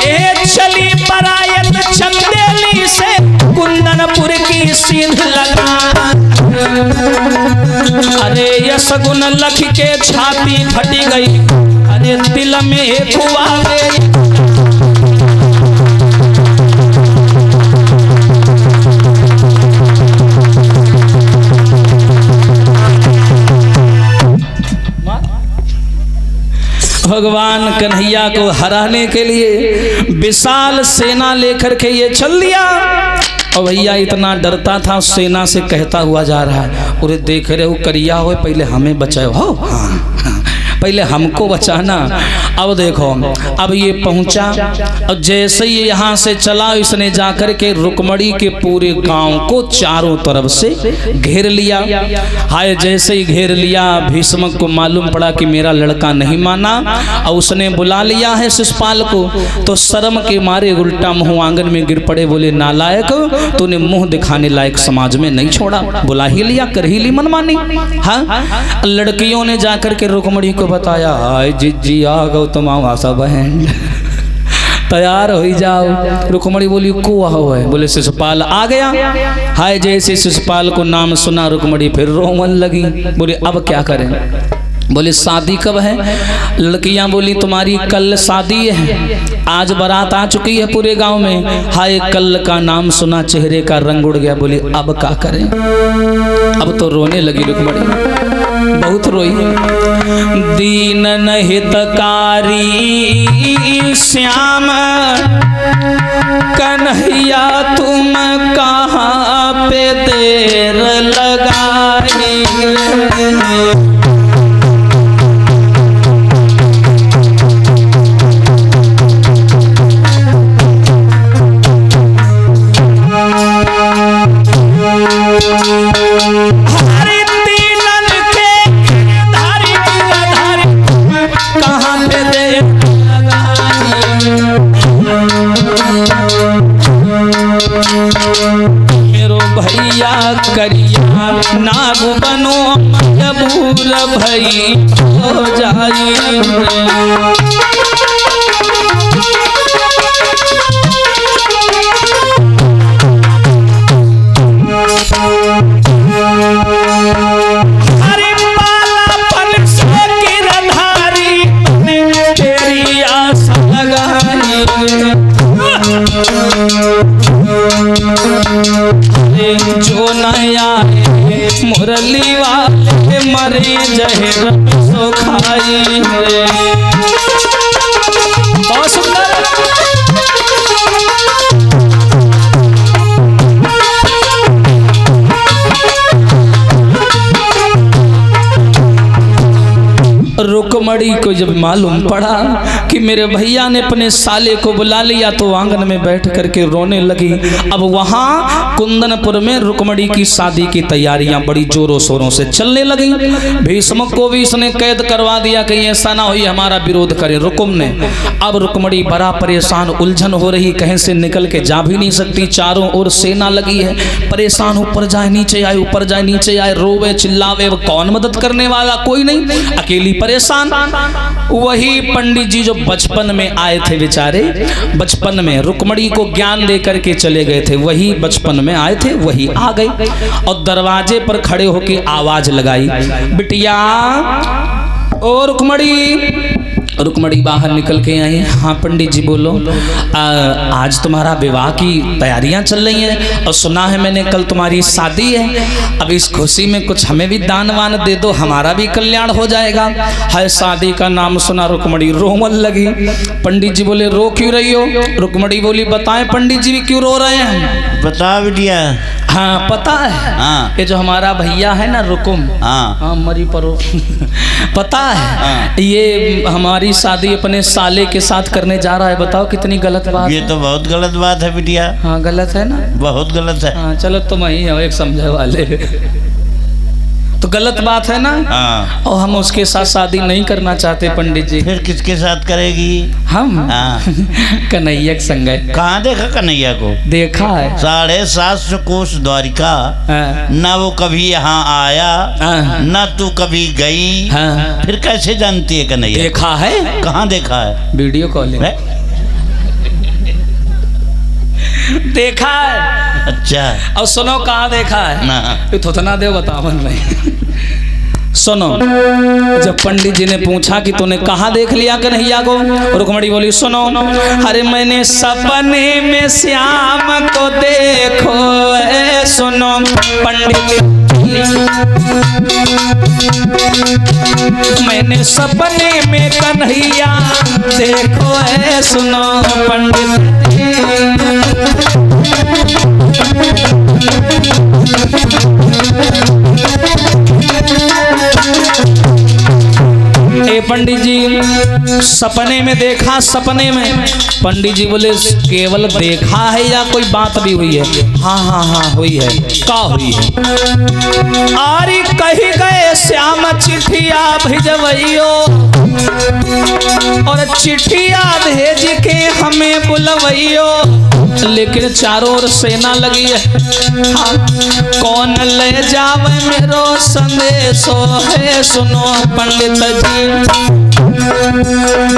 ए चली बरायत चंदेली से कुंदनपुर की सीध लगा। अरे ये सगुन लख के छाती फटी गई, अरे दिल में एक हुआ रे। भगवान कन्हैया को हराने के लिए विशाल सेना लेकर के ये चल दिया। और भैया इतना डरता था, सेना से कहता हुआ जा रहा है, अरे देख रहे हो करिया हो, पहले हमें बचाओ हो, हाँ पहले हमको बचाना। अब देखो अब ये पहुंचा और जैसे ही यहाँ से चला इसने जाकर के रुक्मणी के पूरे गांव को चारों तरफ से घेर लिया। हाय जैसे ही घेर लिया भीष्म को मालूम पड़ा कि मेरा लड़का नहीं माना और उसने बुला लिया है शिशुपाल को, तो शर्म के मारे उल्टा मुंह आंगन में गिर पड़े, बोले नालायक तूने मुंह दिखाने लायक समाज में नहीं छोड़ा, बुला ही लिया, कर ही ली मनमानी। हाँ लड़कियों ने जाकर के रुक्मणी को बताया, हाय जिज्जी आ गौ तुम आशा बहन तैयार हो जाओ। रुक्मणी बोली को हुआ है, बोले शिशुपाल आ गया। हाय जैसे शिशुपाल को नाम सुना रुक्मणी फिर रोवन लगी, बोले अब क्या करें। बोले शादी कब है। लड़कियां बोली तुम्हारी कल शादी है, आज बारात आ चुकी है पूरे गांव में। हाय कल का नाम सुना चेहरे का रंग उड़ गया, बोली अब क्या करें। अब तो रोने लगी रुक्मणी, बहुत रोई। दीन हितकारी श्याम कन्हैया तुम कहाँ पे देर लगाई। मेरो भैया करिया नाग बनो मजबूर भई हो जाई। अरे बालापन से गिरधारी तेरी आशा लगाई। जो नया मुरली वाले मरे जहर सो खाई। बहुत सुंदर रुक्मणी को जब मालूम पड़ा कि मेरे भैया ने अपने साले को बुला लिया तो आंगन में बैठ करके रोने लगी। अब वहां कुंदनपुर में रुक्मणी की शादी की तैयारियां बड़ी जोरों शोरों से चलने लगी। भीष्म को भी इसने कैद करवा दिया, कहीं ऐसा ना हो हमारा विरोध करे रुकुम ने। अब रुक्मणी बड़ा परेशान, उलझन हो रही, कहीं से निकल के जा भी नहीं सकती, चारों ओर सेना लगी है, परेशान, ऊपर जाए नीचे आए, ऊपर जाए नीचे आए, रोवे चिल्लावे, कौन मदद करने वाला कोई नहीं, अकेली परेशान। वही पंडित जी जो बचपन में आए थे बेचारे, बचपन में रुक्मणी को ज्ञान दे करके चले गए थे, वही बचपन में आए थे, वही आ गए और दरवाजे पर खड़े होकर आवाज लगाई, बिटिया ओ रुक्मणी। रुक्मणी बाहर निकल के आई। हाँ पंडित जी बोलो। आज तुम्हारा विवाह की तैयारियां चल रही हैं और सुना है मैंने कल तुम्हारी शादी है, अब इस खुशी में कुछ हमें भी दान वान दे दो, हमारा भी कल्याण हो जाएगा। है शादी का नाम सुना रुक्मणी रोवन लगी। पंडित जी बोले रो क्यों रही हो। रुक्मणी बोली बताएं पंडित जी भी क्यों रो रहे हैं। बता बिटिया। हाँ पता है। हाँ। ये जो हमारा भैया है ना रुकुम, हाँ मरी परो पता है। हाँ। ये हमारी शादी अपने साले के साथ करने जा रहा है, बताओ कितनी गलत बात। ये तो बहुत गलत बात है बिटिया। हाँ गलत है ना, बहुत गलत है। हाँ चलो तुम ही हो एक समझे वाले। तो गलत बात है ना। हाँ। और हम उसके साथ शादी नहीं करना चाहते पंडित जी। फिर किसके साथ करेगी? हम हाँ। कन्हैया के संग है। कहाँ देखा कन्हैया को? देखा है। 750 कोस द्वारिका, हाँ, न वो कभी यहाँ आया, हाँ, न तू कभी गई। हाँ, फिर कैसे जानती है कन्हैया? देखा है, कहाँ देखा है? वीडियो कॉलिंग है? देखा है। अच्छा। और सुनो कहाँ देखा है ना। ये थोतना दे बतावन नहीं। सुनो, जब पंडित जी ने पूछा कि तूने कहाँ देख लिया कन्हैया को, रुक्मणी बोली सुनो, अरे मैंने सपने में श्याम को देखो है। सुनो पंडित, मैंने सपने में कन्हैया देखो है। सुनो पंडित, ए पंडित जी सपने में देखा। सपने में पंडित जी बोले केवल देखा है या कोई बात भी हुई है? हाँ हाँ हाँ हुई है। क्या हुई है? आरी कही गए श्याम चिट्ठिया भिजवैयो, और चिट्ठिया भेज के हमें बुलवैयो, लेकिन चारों ओर सेना लगी है। हाँ, कौन ले जावे मेरो संदेशो है। सुनो पंडित जी,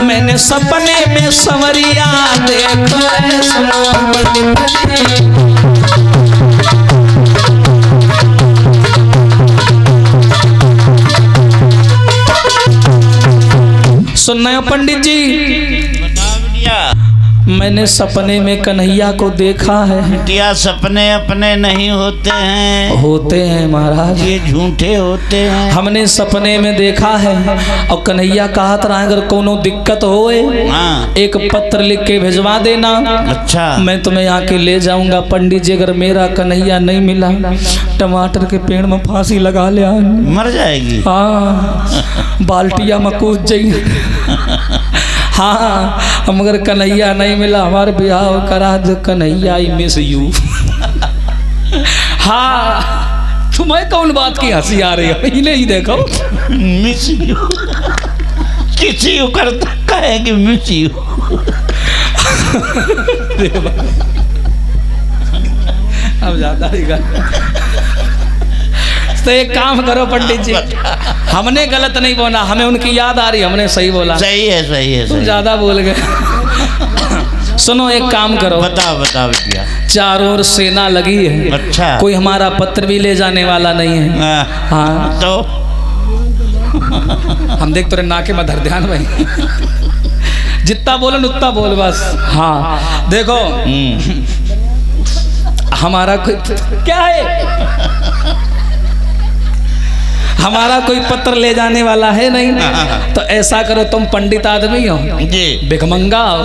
मैंने सपने में संवरिया देखो है। सुनो पंडित जी, सुन रहे हो पंडित जी? बता बिटिया। मैंने सपने में कन्हैया को देखा है। बिटिया सपने अपने नहीं होते हैं, होते हैं महाराज, ये झूठे होते हैं। हमने सपने में देखा है। और कन्हैया कहा था अगर कोनो दिक्कत होए हाँ। एक पत्र लिख के भिजवा देना, अच्छा। मैं तुम्हें आके ले जाऊंगा। पंडित जी अगर मेरा कन्हैया नहीं मिला, टमाटर के पेड़ में फांसी लगा लिया, मर जाएगी। हाँ, बाल्टिया में कूद जाइए। हाँ, मगर कन्हैया नहीं मिला, हमारे ब्याह करा दो कन्हैया, आई मिस यू। हाँ, तुम्हें कौन बात की हंसी आ रही है? इन्हें ही देखो। मिस यू किसी को करता कहेगी मिस यू। अब ज्यादा ही तो एक काम करो पंडित जी, हमने गलत नहीं बोला, हमें उनकी याद आ रही, हमने सही बोला। सही है, सही है, तुम सही। ज्यादा बोल गए। सुनो एक काम करो, बताओ बताओ बिटिया। चारों ओर सेना लगी है। अच्छा। कोई हमारा पत्र भी ले जाने वाला नहीं है। हाँ, तो हम देख तेरे नाके में धर ध्यान भाई। जितना बोलन उतना बोल बस। हाँ देखो, हमारा कोई क्या है, हमारा कोई पत्र ले जाने वाला है नहीं। तो ऐसा करो, तुम पंडित आदमी हो जी, भिखमंगा हो,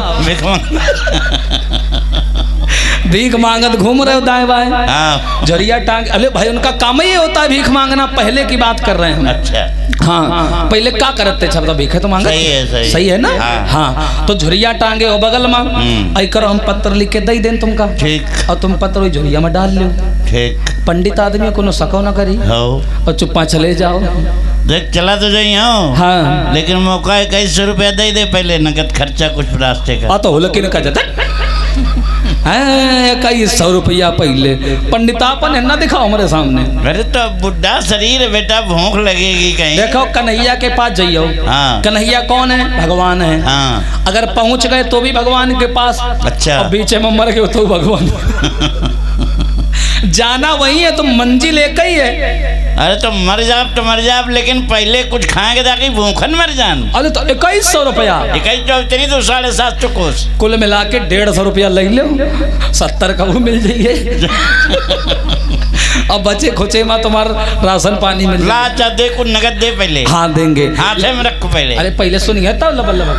भीख मांगत घूम रहे हो दाएं बाएं, झरिया टांग। अरे भाई उनका काम ही होता है भीख मांगना। पहले की बात कर रहे हैं हम। अच्छा। हाँ, पहले क्या करते थे? तो भीखे तो मांगा। सही है, सही। सही है ना। हाँ, तो झुरिया टांगे हो बगल में, आई करो हम पत्र लिख के दे दें तुमका। ठीक। और तुम पत्र झुरिया में डाल लो। ठीक। पंडित आदमी को सको ना करी और चुप्पा चले जाओ। देख चला तो जाइए। हाँ, लेकिन मौका 2100 रुपया दे दे पहले, नगद खर्चा कुछ रास्ते का। तो होल किन का जाता 2100 रुपया पहले। पंडितापन है ना दिखाओ हमारे सामने। अरे तो बुढ़ा शरीर बेटा, भूख लगेगी कहीं। देखो कन्हैया के पास जाइयो। हाँ। कन्हैया कौन है? भगवान है। हाँ। अगर पहुंच गए तो भी भगवान के पास। अच्छा। और बीच में मर गए तो भगवान। जाना वही है, तो मंजिल एक ही है। अरे तो मर जाब, लेकिन पहले कुछ खाएंगे ताकि भूखन मर जान। अरे तो 2100 रुपया 21 तो 750 कोस कुल मिला के 150 रुपया ले लो, 70 का वो मिल जाइए। अब बचे खुचे में तुम्हारा राशन पानी मिल ला। अच्छा दे, कुछ नगद दे पहले। हाँ देंगे, हाथ में रखो पहले। अरे पहले सुनिए तब लबल लबल।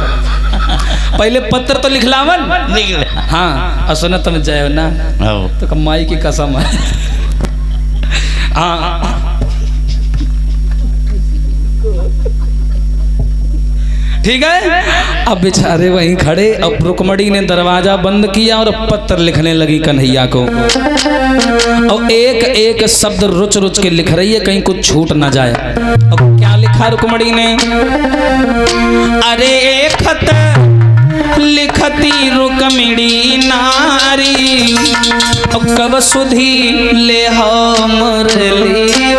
पहले पत्र तो लिखलावन। लिख ले। हाँ, और सुना तुम जाओ ना तो कमाई की कसम है। हाँ, ठीक है। अब बेचारे वहीं खड़े, अब रुक्मणी ने दरवाजा बंद किया और पत्र लिखने लगी कन्हैया को। और एक एक शब्द रुच रुच के लिख रही है, कहीं कुछ छूट ना जाए। अब क्या लिखा रुक्मणी ने? अरे खत लिखती रुक्मिणी नारी, कब सुधी ले हो मुरली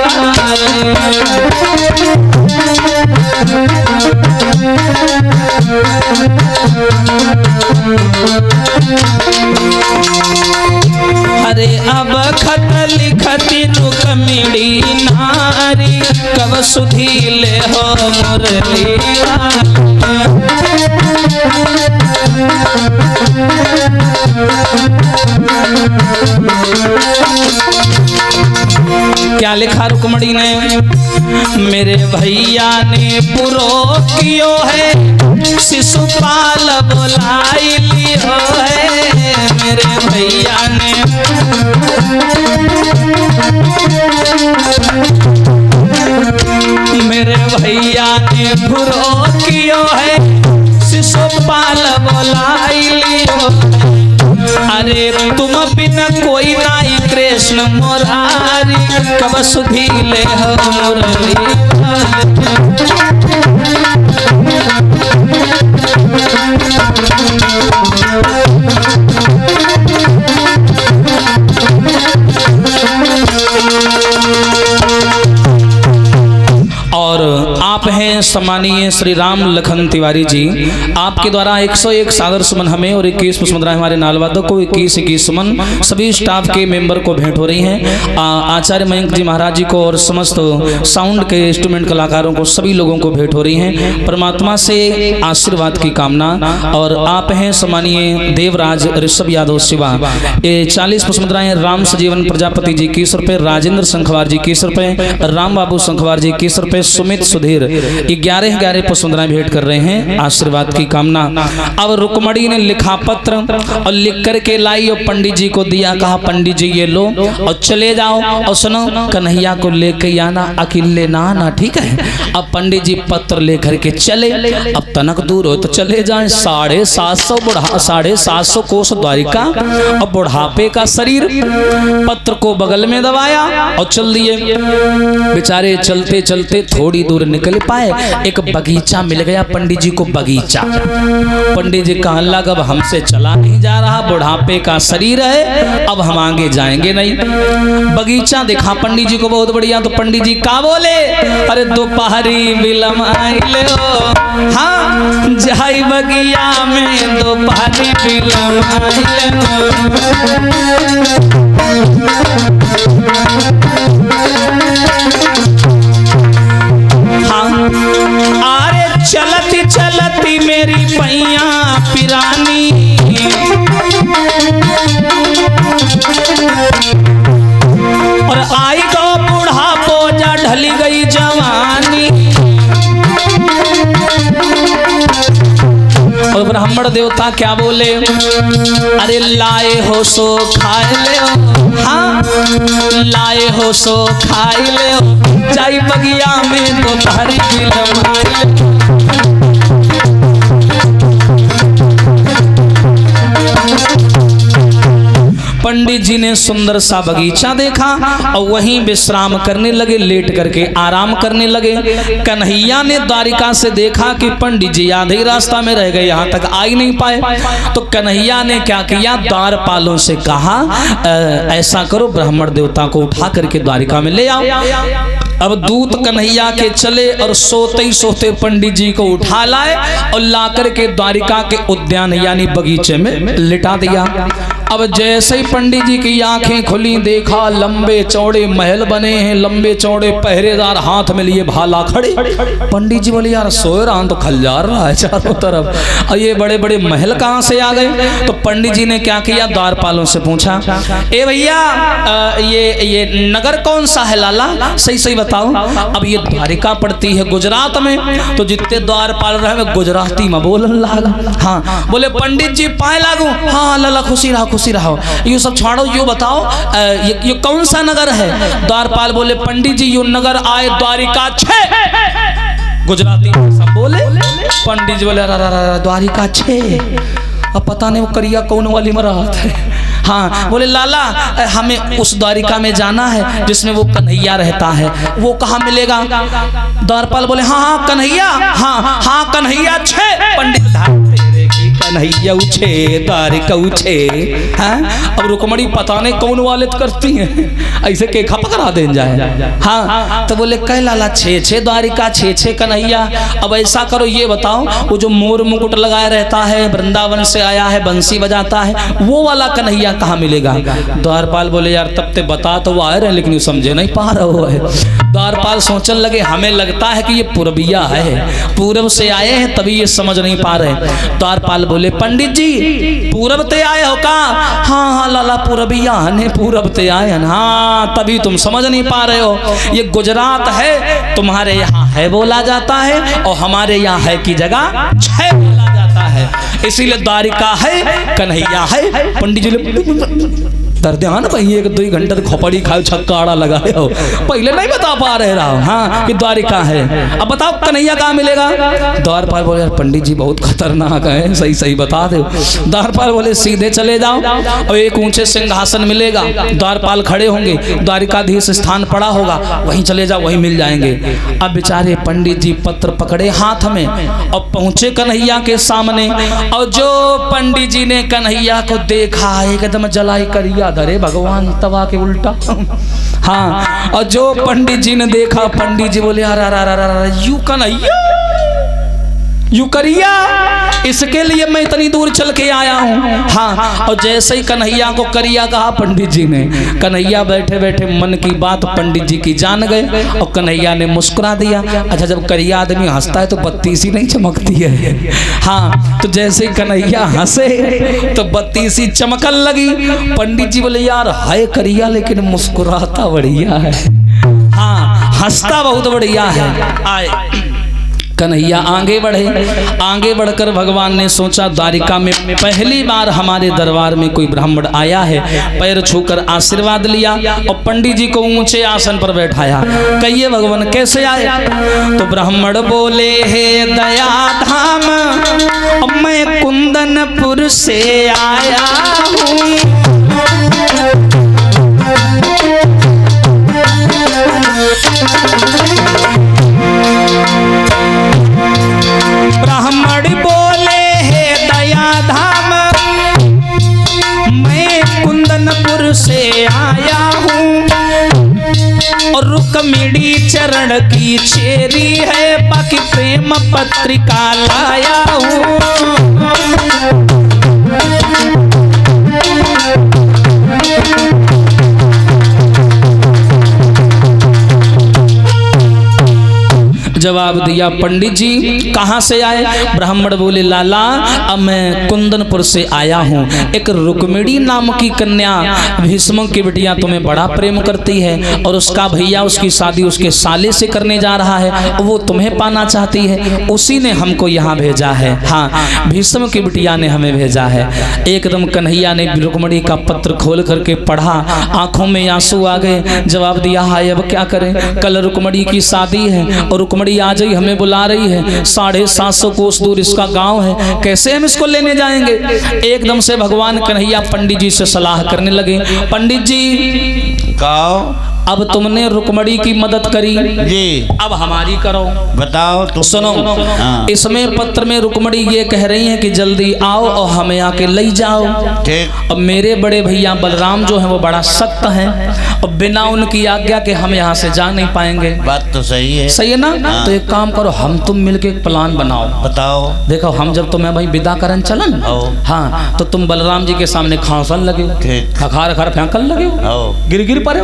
अरे अब खत लिखती रुक्मिणी नारी, कब सुधी ले हो मुरली क्या लिखा रुक्मणी ने? मेरे भैया ने पुरो कियो है, शिशुपाल बुलाई लियो है। मेरे भैया ने मेरे भैया ने पुरो कियो है, शिशुपाल बुलाई लियो। अरे तुम बिन कोई नाई कृष्ण मुरारी, कब सुधी ले हो मुरली। और आप हैं सम्मानीय श्री राम लखन तिवारी जी, आपके द्वारा 101 सादर सुमन हमें और 21 पुष्पमुद्राएं हमारे नालवादक को 21 सुमन सभी स्टाफ के मेंबर को भेंट हो रही हैं। आचार्य मयंक जी महाराज जी को और समस्त साउंड के इंस्ट्रूमेंट कलाकारों को, सभी लोगों को भेंट हो रही हैं। परमात्मा से आशीर्वाद की कामना। और आप हैं सम्मानीय देवराज ऋषभ यादव शिवा, ये 40 पुष्पमुद्राएं राम सजीवन प्रजापति जी 21 रुपये, राजेंद्र संखवार जी 21 रुपये, राम बाबू संखवार जी 21 रुपये, सुमित सुधीर 11 पुष्पमुद्राएं भेंट कर रहे हैं, आशीर्वाद की कामना। अब रुक्मणी ने लिखा पत्र और लिख करके लाई और पंडित जी को दिया, कहा पंडित जी ये लो और चले जाओ और सुनो कन्हैया को लेके आना, अकेले ना आना, ठीक है। अब पंडित जी पत्र लेकर के चले। अब तनक दूर हो तो चले जाए, 750 कोस द्वारिका और बुढ़ापे का शरीर। पत्र को बगल में दबाया और चल दिए। बेचारे चलते चलते थोड़ी दूर निकल पाए, एक बगीचा मिल गया पंडित जी को। बगीचा पंडित जी कहने लगा अब हमसे चला नहीं जा रहा, बुढ़ापे का शरीर है, अब हम आगे जाएंगे नहीं। बगीचा देखा पंडित जी को बहुत बढ़िया, तो पंडित जी का बोले अरे दोपहरी बिलम आइले हो, हाँ जाई बगिया में दोपहरी बिलम आइले हो। अरे चलती चलती मेरी पैया पिरानी, और आई गो बुढ़ापो जा ढली गई जवानी। और ब्राह्मण देवता क्या बोले, अरे लाए हो सो खाए ले हो, हाँ लाए हो सो खाए ले हो, जाई बगिया में दोपहरी बिलम आइले। पंडित जी ने सुंदर सा बगीचा देखा और वहीं विश्राम करने लगे, लेट करके आराम करने लगे। कन्हैया ने द्वारिका से देखा कि पंडित जी आधे रास्ता में रह गए, यहाँ तक आ ही नहीं पाए। तो कन्हैया ने क्या किया, द्वारपालों से कहा ऐसा करो ब्राह्मण देवता को उठा करके द्वारिका में ले आओ। अब दूत कन्हैया के चले और सोते ही सोते पंडित जी को उठा लाए और ला करके द्वारिका के उद्यान यानी बगीचे में लिटा दिया। अब जैसे ही पंडित जी की आंखें खुली, देखा लंबे चौड़े महल बने हैं, लंबे चौड़े पहरेदार हाथ में लिए भाला खड़े। पंडित जी बोले यार सोए रहा तो खलजार रहा है चारों तरफ, और ये बड़े बड़े महल कहाँ से आ गए। तो पंडित जी ने क्या किया, द्वारपालों से पूछा ए भैया ये नगर कौन सा है लाला, सही सही बताओ। अब ये द्वारिका पड़ती है गुजरात में। तो जितने द्वारपाल रहे गुजराती में बोलन लगा। हाँ बोले पंडित जी पाए लागू, हाँ लाला खुशी रहो खुशी रहो, ये सब छोड़ो, ये बताओ ये कौन सा नगर है। द्वारपाल बोले पंडित जी यो नगर आए द्वारिका छे। गुजराती सब बोले पंडित जी बोले अरे द्वारिका 6, अब पता नहीं वो करिया कौन वाली मराहत है। हाँ बोले लाला हमें उस द्वारिका में जाना है जिसमें वो कन्हैया रहता है, वो कहाँ मिलेगा? द्वारपाल बोले हाँ हाँ कन्हैया, हाँ हाँ कन्हैया 6। पंडित कन्हैया उछे द्वारिका उछे। हाँ अब रुकमणी पता नहीं कौन वाले करती हैं, ऐसे के खा पकड़ा दे जाए। हाँ तो बोले कह लाला 6 द्वारिका 6 कन्हैया। अब ऐसा करो ये बताओ, वो जो मोर मुकुट लगाया रहता है, वृंदावन से आया है, बंसी बजाता है, वो वाला कन्हैया कहाँ मिलेगा? द्वारपाल बोले यार तब ते बता तो वो आ रहे लेकिन समझे नहीं पा रहा है। द्वारपाल सोचने लगे हमें लगता है कि ये पूर्विया है, पूर्व से आए हैं तभी ये समझ नहीं पा रहे। द्वारपाल बोले पंडित जी पूरब ते आए हो का? हाँ हाँ लाला पूर्विया ने पूरब ते आए हैं, हाँ तभी तुम समझ नहीं पा रहे हो। ये गुजरात है, तुम्हारे यहाँ है बोला जाता है और हमारे यहाँ है की जगह 6 बोला जाता है, इसीलिए द्वारिका है कन्हैया है। पंडित जी ध्यान भाई 1-2 घंटे खोपड़ी खाओ छक्का लगाए हो, पहले नहीं बता पा रहे रहो हाँ कि द्वारिका है, अब बताओ कन्हैया कहाँ मिलेगा? द्वारपाल बोले यार पंडित जी बहुत खतरनाक है, सही सही बता दो। द्वारपाल बोले सीधे चले जाओ और एक ऊंचे सिंहासन मिलेगा, द्वारपाल खड़े होंगे, द्वारिकाधीश स्थान पड़ा होगा, वहीं चले जाओ वहीं मिल जाएंगे। अब बेचारे पंडित जी पत्र पकड़े हाथ में और पहुंचे कन्हैया के सामने, और जो पंडित जी ने कन्हैया को देखा एकदम जलाई करिया धरे भगवान तवा के उल्टा। हाँ और जो पंडित जी ने देखा, पंडित जी बोले अरे यू कन्हैया यू करिया, इसके लिए मैं इतनी दूर चल के आया हूँ। हाँ और जैसे ही कन्हैया को करिया कहा पंडित जी ने, कन्हैया बैठे बैठे मन की बात पंडित जी की जान गए और कन्हैया ने मुस्कुरा दिया। अच्छा जब करिया आदमी हंसता है तो बत्ती सी नहीं चमकती है। हाँ तो जैसे ही कन्हैया हंसे तो बत्ती सी चमकन लगी। पंडित जी बोले यार है करिया लेकिन मुस्कुराता बढ़िया है, हाँ हंसता बहुत बढ़िया है। आए कन्हैया आगे बढ़े, आगे बढ़कर भगवान ने सोचा द्वारिका में पहली बार हमारे दरबार में कोई ब्राह्मण आया है, पैर छूकर आशीर्वाद लिया और पंडित जी को ऊंचे आसन पर बैठाया। कहिए भगवान कैसे आए? तो ब्राह्मण बोले हे दया धाम मैं कुंदनपुर से आया हूँ, ब्राह्मण बोले हे दया धाम मैं कुंदनपुर से आया हूँ, और रुक्मिणी चरण की चेरी है, बाकी प्रेम पत्रिका लाया हूँ। जवाब दिया पंडित जी कहाँ से आए? ब्राह्मण बोले लाला अब मैं कुंदनपुर से आया हूँ, एक रुक्मिणी नाम की कन्या भीष्म की बिटिया तुम्हें बड़ा प्रेम करती है और उसका भैया उसकी शादी उसके साले से करने जा रहा है, वो तुम्हें पाना चाहती है, उसी ने हमको यहाँ भेजा है। हाँ भीष्म की बिटिया ने हमें भेजा है। एकदम कन्हैया ने रुक्मिणी का पत्र खोल करके पढ़ा, आंखों में आंसू आ गए। जवाब दिया हाय अब क्या करें, कल रुक्मिणी की शादी है और रुक्मिणी आज ही हमें बुला रही है, 750 कोस दूर इसका गांव है, कैसे हम इसको लेने जाएंगे? एकदम से भगवान कन्हैया पंडित जी से सलाह करने लगे। पंडित जी कहो अब तुमने रुक्मिणी की मदद करी जी, अब हमारी करो। बताओ तुम। सुनो इसमें पत्र में रुक्मिणी ये कह रही है कि जल्दी आओ और हमें आके ले जाओ। ठीक। अब मेरे बड़े भैया बलराम जो है वो बड़ा सख्त हैं और बिना उनकी आज्ञा के हम यहाँ से जा नहीं पाएंगे। बात तो सही है। सही है ना? तो एक काम करो हम तुम मिलके एक प्लान बनाओ। बताओ। देखो हम जब तुम्हें भाई विदा करन चलन, हाँ तो तुम बलराम जी के सामने खांसन लगे, खखार खर फेंकन लगे, गिर गिर पड़े,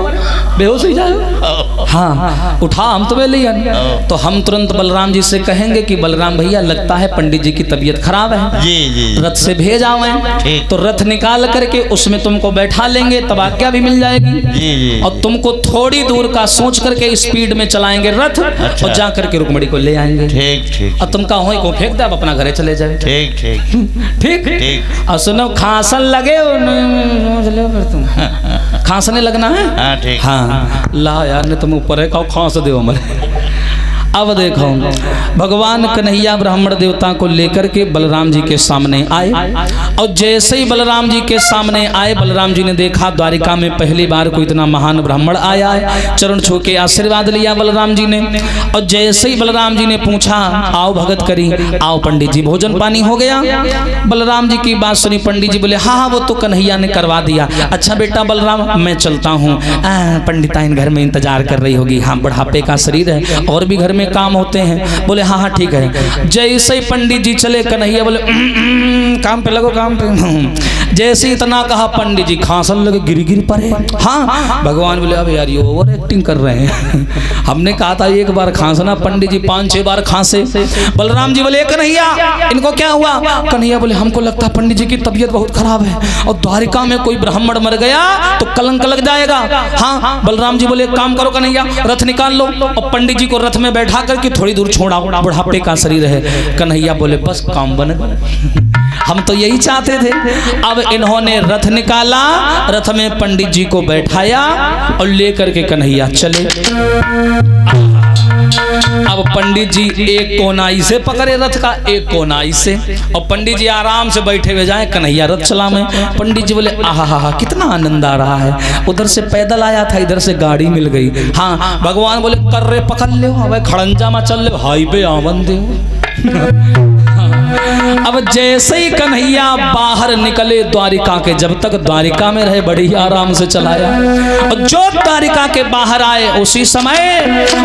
बेहोश हो जाए। हाँ उठा हम तुम्हें ले आए। तो हम तुरंत बलराम जी से कहेंगे कि बलराम भैया लगता है पंडित जी की तबीयत खराब है, जी जी रथ से भेज आवे, तो रथ निकाल करके उसमें तुमको बैठा लेंगे, तब आज्ञा भी मिल जाएगी। जी जी। और तुमको थोड़ी दूर का सोच करके स्पीड में चलाएंगे रथ। अच्छा। और जा करके रुक्मिणी को ले आएंगे। ठीक ठीक। और तुम कहो को फेंक दे, अब अपना घरे चले जाए। ठीक ठीक ठीक ठीक। और सुनो खांसन लगे तुम खांसने लगना है। हाँ ठीक। हाँ ला यार ने तुम ऊपर है खाओ खांस दो हमारे। अब देखो भगवान कन्हैया ब्राह्मण देवता को लेकर के बलराम जी के सामने आए और जैसे ही बलराम जी के सामने आए, बलराम जी ने देखा द्वारिका में पहली बार कोई इतना महान ब्राह्मण आया है। चरण छू के आशीर्वाद लिया बलराम जी ने और जैसे ही बलराम जी ने पूछा आओ भगत करी, आओ पंडित जी भोजन पानी हो गया। बलराम जी की बात सुनी पंडित जी बोले हाँ हाँ वो तो कन्हैया ने करवा दिया। अच्छा बेटा बलराम मैं चलता हूँ, पंडिताइन घर में इंतजार कर रही होगी, हाँ बुढ़ापे का शरीर है और भी घर में काम होते हैं। बोले हाँ हाँ ठीक है। जैसे ही पंडित जी चले कन्हैया बोले काम पे लगो काम पे। जैसे इतना कहा पंडित जी खांसन लगे, गिरी गिरी पड़े। हाँ भगवान बोले अब यार ये ओवर एक्टिंग कर रहे हैं, हमने कहा था एक बार खांसना, पंडित जी 5-6 बार खांसे। बलराम जी बोले कन्हैया इनको क्या हुआ? कन्हैया बोले हमको लगता है पंडित जी की तबीयत बहुत खराब है और द्वारिका में कोई ब्राह्मण मर गया तो कलंक लग जाएगा। हाँ बलराम जी बोले काम करो कन्हैया रथ निकाल लो और पंडित जी को रथ में बैठा करके थोड़ी दूर छोड़ाओ, बुढ़ापे का शरीर है। कन्हैया बोले बस काम बन गया, हम तो यही चाहते थे। अब इन्होंने रथ निकाला, रथ में पंडित जी को बैठाया और लेकर के कन्हैया चले। अब पंडित जी एक कोनाई से पकड़े रथ का, एक कोनाई से, और पंडित जी आराम से बैठे हुए जाए, कन्हैया रथ चला में। पंडित जी बोले आहा कितना आनंद आ रहा है, उधर से पैदल आया था इधर से गाड़ी मिल गई। हाँ भगवान बोले कर्रे पकड़ ले, खड़ंजा में चल ले, हाईवे आवन दे। अब जैसे ही कन्हैया बाहर निकले द्वारिका के, जब तक द्वारिका में रहे बड़ी आराम से चलाया, और जो द्वारिका के बाहर आए उसी समय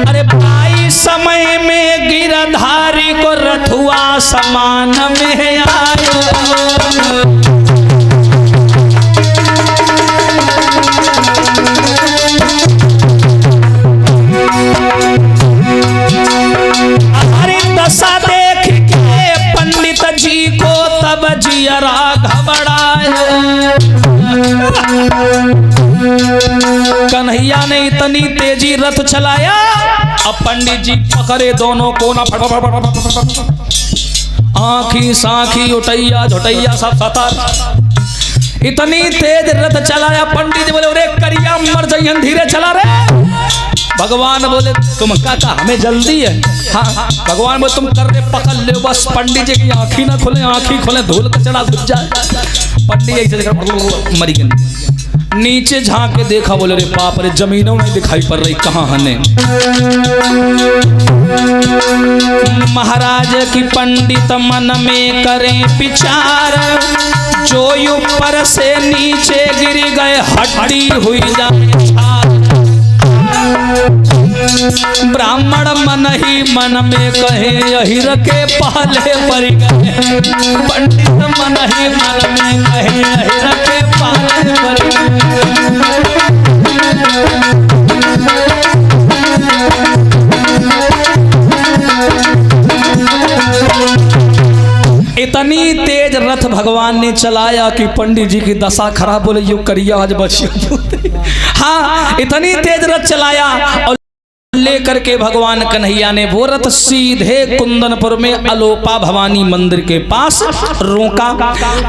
अरे भाई समय में गिरधारी को रथुआ समान में आए। दशा देख के पंडित जी को तब जियरा घबराए। कन्हैया ने इतनी तेजी रथ चलाया, अब पंडित जी पकड़े दोनों कोना, आँखी साखी उठैया झुटैया सब सतर, इतनी तेज रथ चलाया। पंडित जी बोले अरे करिया मर जाइए, धीरे चला रे। भगवान बोले तुम काका हमें जल्दी है। हाँ भगवान बोले तुम कर रहे पकड़ ले बस, पंडित जी की आँखी ना खोले, आँखी खोले धूल का चढ़ा घुस जाए। पंडित जी मरी गई, नीचे झांक के देखा, बोले रे बाप रे जमीनों में दिखाई पड़ रही, कहाँ हने। महाराज की पंडित मन में करें विचार, जो ऊपर से नीचे गिर गए हड्डी हुई जाए। ब्राह्मण मन ही मन में कहे यही रखे पहले पर गए, पंडित मन ही मन में कहे यही रखे पहले पर इतनी तेज रथ भगवान ने चलाया कि पंडित जी की दशा खराब। बोले यो करिया आज बचियो। हाँ इतनी तेज रथ चलाया और लेकर के भगवान कन्हैया ने वो रथ सीधे कुंदनपुर में अलोपा भवानी मंदिर के पास रोका।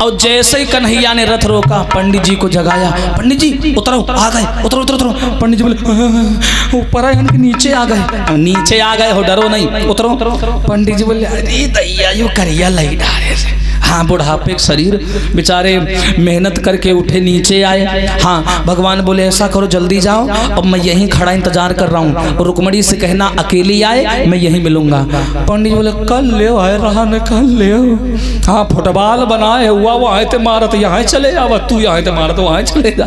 और जैसे ही कन्हैया ने रथ रोका, पंडित जी को जगाया, पंडित जी उतरो, आ गए, उतरो उतरो उतरो। पंडित जी बोले ऊपर आए, नीचे आ गए। नीचे आ गए हो, डरो नहीं, उतरो। पंडित जी बोले अरे दैया यू करिया लई डारे से। हाँ बुढ़ापे के शरीर, बेचारे मेहनत करके उठे, नीचे आए। हाँ भगवान बोले ऐसा करो जल्दी जाओ, अब मैं यहीं खड़ा इंतजार कर रहा हूँ, रुक्मणी से कहना अकेली आए, मैं यहीं मिलूंगा। पंडित जी बोले कल ले आए रहा न कल ले। हाँ फुटबॉल बनाए हुआ वहाँ ते मारत यहाँ चले जा, तू यहाँ ते मारत वहाँ चले जा।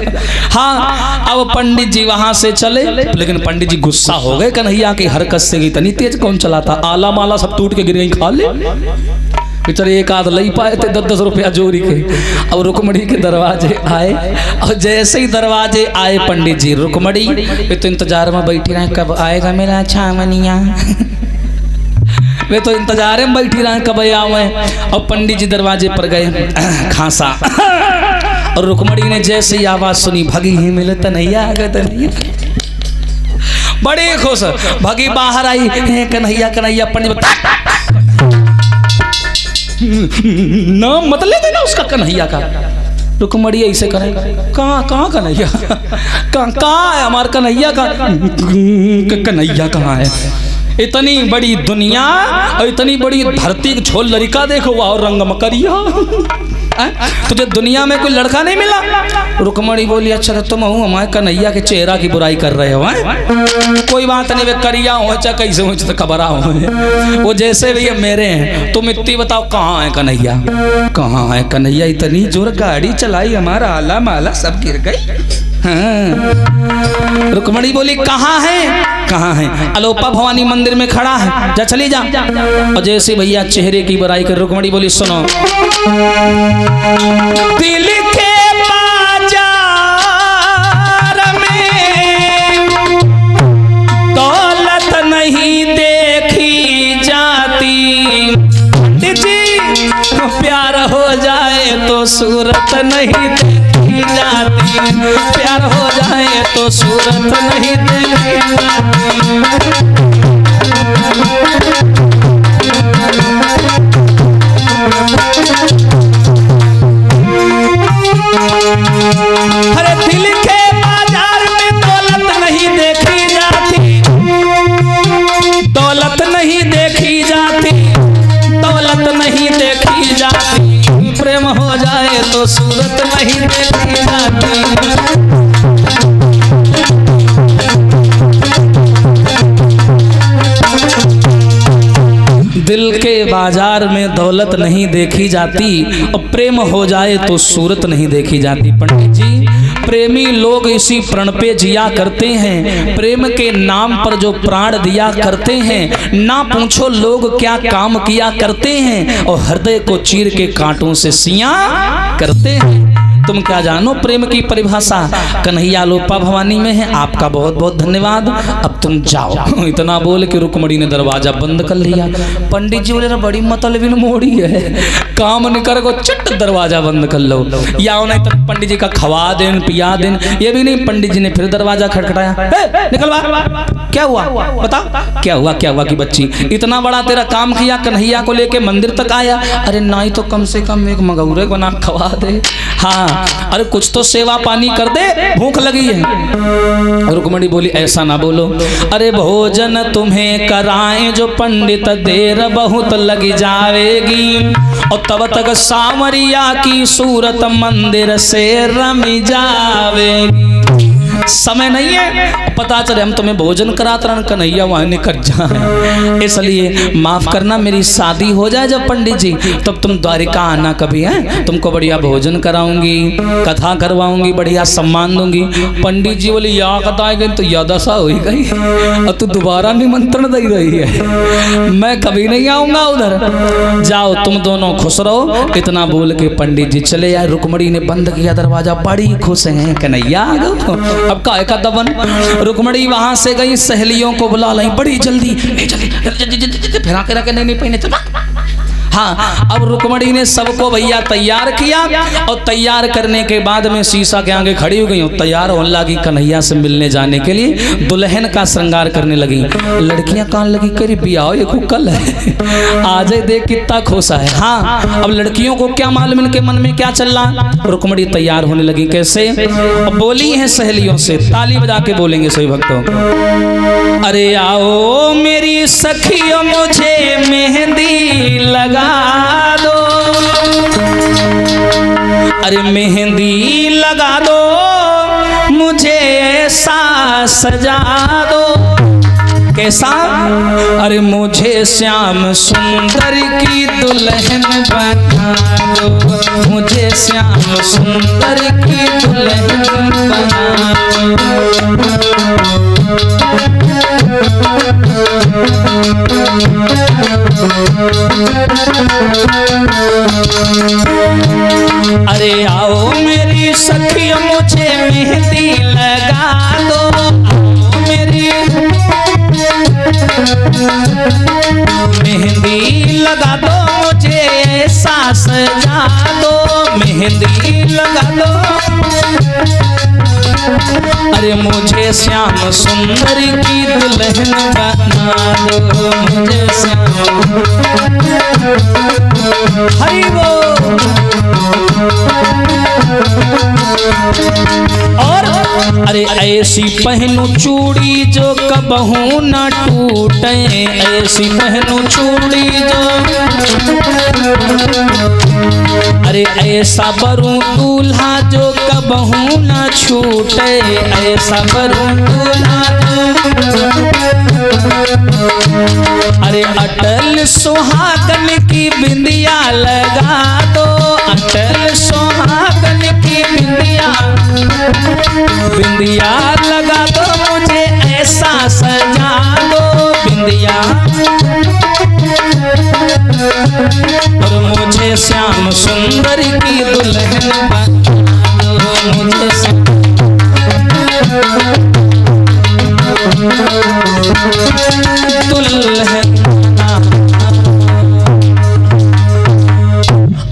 हाँ अब पंडित जी वहाँ से चले, लेकिन पंडित जी गुस्सा हो गए कन्हैया की हरकत से, इतनी तेज कौन चलाता, आला माला सब टूट के गिर गई, खा ले बेचारे एक आध लई पाए थे 10-10 रुपया जोड़ी के। और रुक्मणी के दरवाजे आए, और जैसे ही दरवाजे आए पंडित जी, रुक्मणी वे तो इंतजार में बैठी रहे कब आएगा मेरा छामनिया। वे तो इंतजार में बैठी रहे कब आवे। और पंडित जी दरवाजे पर गए, खांसा, और रुक्मणी ने जैसे ही आवाज सुनी भगी ही मिले तनैया आ गए, तनैया बड़े खुश भगी बाहर आई, कन्हैया कन्हैया। पंडित नाम मत ले देना उसका कन्हैया का। रुक्मणी ऐसे करे, कहाँ कन्हैया, कहाँ है हमारा कन्हैया का, कन्हैया कहाँ है, इतनी बड़ी दुनिया और इतनी बड़ी धरती की छोल लड़का देखो और रंग मकरिया। तुझे दुनिया में कोई लड़का नहीं मिला? रुक्मणी बोली अच्छा तो तुम हूँ हमारे कन्हैया के चेहरा की बुराई कर रहे हो। कोई बात नहीं, वे करिया हो चाहे कैसे हो तो खबर हो, वो जैसे भी मेरे हैं। तुम इतनी बताओ कहाँ है कन्हैया, कहाँ है कन्हैया? इतनी जोर गाड़ी चलाई हमारा आला माला सब गिर गई। हाँ। रुक्मणी बोली कहाँ है, कहाँ है? अलोपा भवानी मंदिर में खड़ा है, जा चली जा। और जैसे भैया चेहरे की बुराई कर रुक्मणी बोली सुनो, दिल के बाजार में दौलत नहीं देखी जाती। पंडित जी प्यार हो जाए तो सूरत नहीं देखी जाती, प्यार हो जाए तो सूरत नहीं देखी जाती। अरे दिल के बाजार में दौलत नहीं देखी जाती, दौलत नहीं देखी जाती, दौलत नहीं देखी जाती। प्रेम हो जाए तो सूरत नहीं देखी जाती। दिल के बाजार में दौलत नहीं देखी जाती और प्रेम हो जाए तो सूरत नहीं देखी जाती। पंडित जी प्रेमी लोग इसी प्रण पे जिया करते हैं, प्रेम के नाम पर जो प्राण दिया करते हैं। ना पूछो लोग क्या काम किया करते हैं और हृदय को चीर के कांटों से सिया करते हैं। तुम क्या जानो प्रेम की परिभाषा? कन्हैया लोपा भवानी में है। आपका बहुत बहुत धन्यवाद, अब तुम जाओ। इतना बोल के रुक्मणी ने दरवाजा बंद कर लिया। पंडित जी बोले बड़ी मतलबिन मोड़ी है, काम नहीं कर को चट दरवाजा बंद कर लो, या नहीं तो पंडित जी का खवा देन पिया देन। ये भी नहीं, पंडित जी ने फिर दरवाजा खटखटाया, निकल बाहर। क्या हुआ बता, क्या हुआ? क्या हुआ कि बच्ची इतना बड़ा तेरा काम किया, कन्हैया को लेके मंदिर तक आया। अरे नहीं तो कम से कम एक मगौरे बना खवा दे। हाँ अरे कुछ तो सेवा पानी कर दे, भूख लगी है। रुक्मणी बोली ऐसा ना बोलो, अरे भोजन तुम्हें कराएं जो पंडित, देर बहुत लग जाएगी और तब तक सामरिया की सूरत मंदिर से रमी जावेगी। समय नहीं है, पता चले हम तुम्हें भोजन कराते रह कन्हैया वहां निकल जाए। इसलिए माफ करना, मेरी शादी हो जाए जब पंडित जी, तब तुम द्वारिका आना कभी है, तुमको बढ़िया भोजन कराऊंगी, कथा करवाऊंगी, बढ़िया सम्मान दूंगी। पंडित जी बोले या कथा गई तो या दशा हो गई और तू दोबारा निमंत्रण दे रही है, मैं कभी नहीं आऊंगा उधर, जाओ तुम दोनों खुश रहो। इतना बोल के पंडित जी चले आए। रुक्मणी ने बंद किया दरवाजा, बड़ी खुश है कन्हैया आ गए। अब काय का दबन, रुक्मणी वहां से गई, सहेलियों को बुला लाई बड़ी जल्दी, फिरा के रखे नहीं पहने चल। हाँ अब रुक्मणी ने सबको भैया तैयार किया और तैयार करने के बाद में शीशा के आगे खड़ी हो गई और तैयार होने लगी कन्हैया से मिलने जाने के लिए, दुल्हन का श्रृंगार करने लगी। लड़कियां कान लगी करी बियाह ये कल है, आज देख कितना खुश है। हाँ अब लड़कियों को क्या मालूम इनके मन में क्या चल रहा। रुक्मणी तैयार होने लगी, कैसे बोली है सहेलियों से, ताली बजा के बोलेंगे सभी भक्तों, अरे आओ मेरी सखियों मुझे मेहंदी लगा दो, अरे मेहंदी लगा दो, मुझे ऐसा सजा दो। कैसा? अरे मुझे श्याम सुंदर की दुल्हन बना दो, मुझे श्याम सुंदर की दुल्हन बना दो। अरे आओ मेरी सखी मुझे मेहंदी लगा दो, मेरी मेहंदी लगा दो, मुझे ऐसा सजा दो, मेहंदी लगा दो, अरे मुझे श्याम सुंदर की दुल्हन बना दो, मुझे श्याम हरि बोल। और अरे ऐसी पहनू चूड़ी जो कबहू न टूटे, ऐसी पहनू चूड़ी जो, अरे ऐसा बरूं दूल्हा जो कबहू न छूटे, ऐसा बरूं दूल्हा, अरे अटल सुहागन की बिंदिया लगा दो, अटल सुहागन की बिंदिया, बिंदिया लगा दो मुझे ऐसा सजा दो, बिंदिया और मुझे श्याम सुंदर की दुल्हन बना दो, मुझे दुल्हन।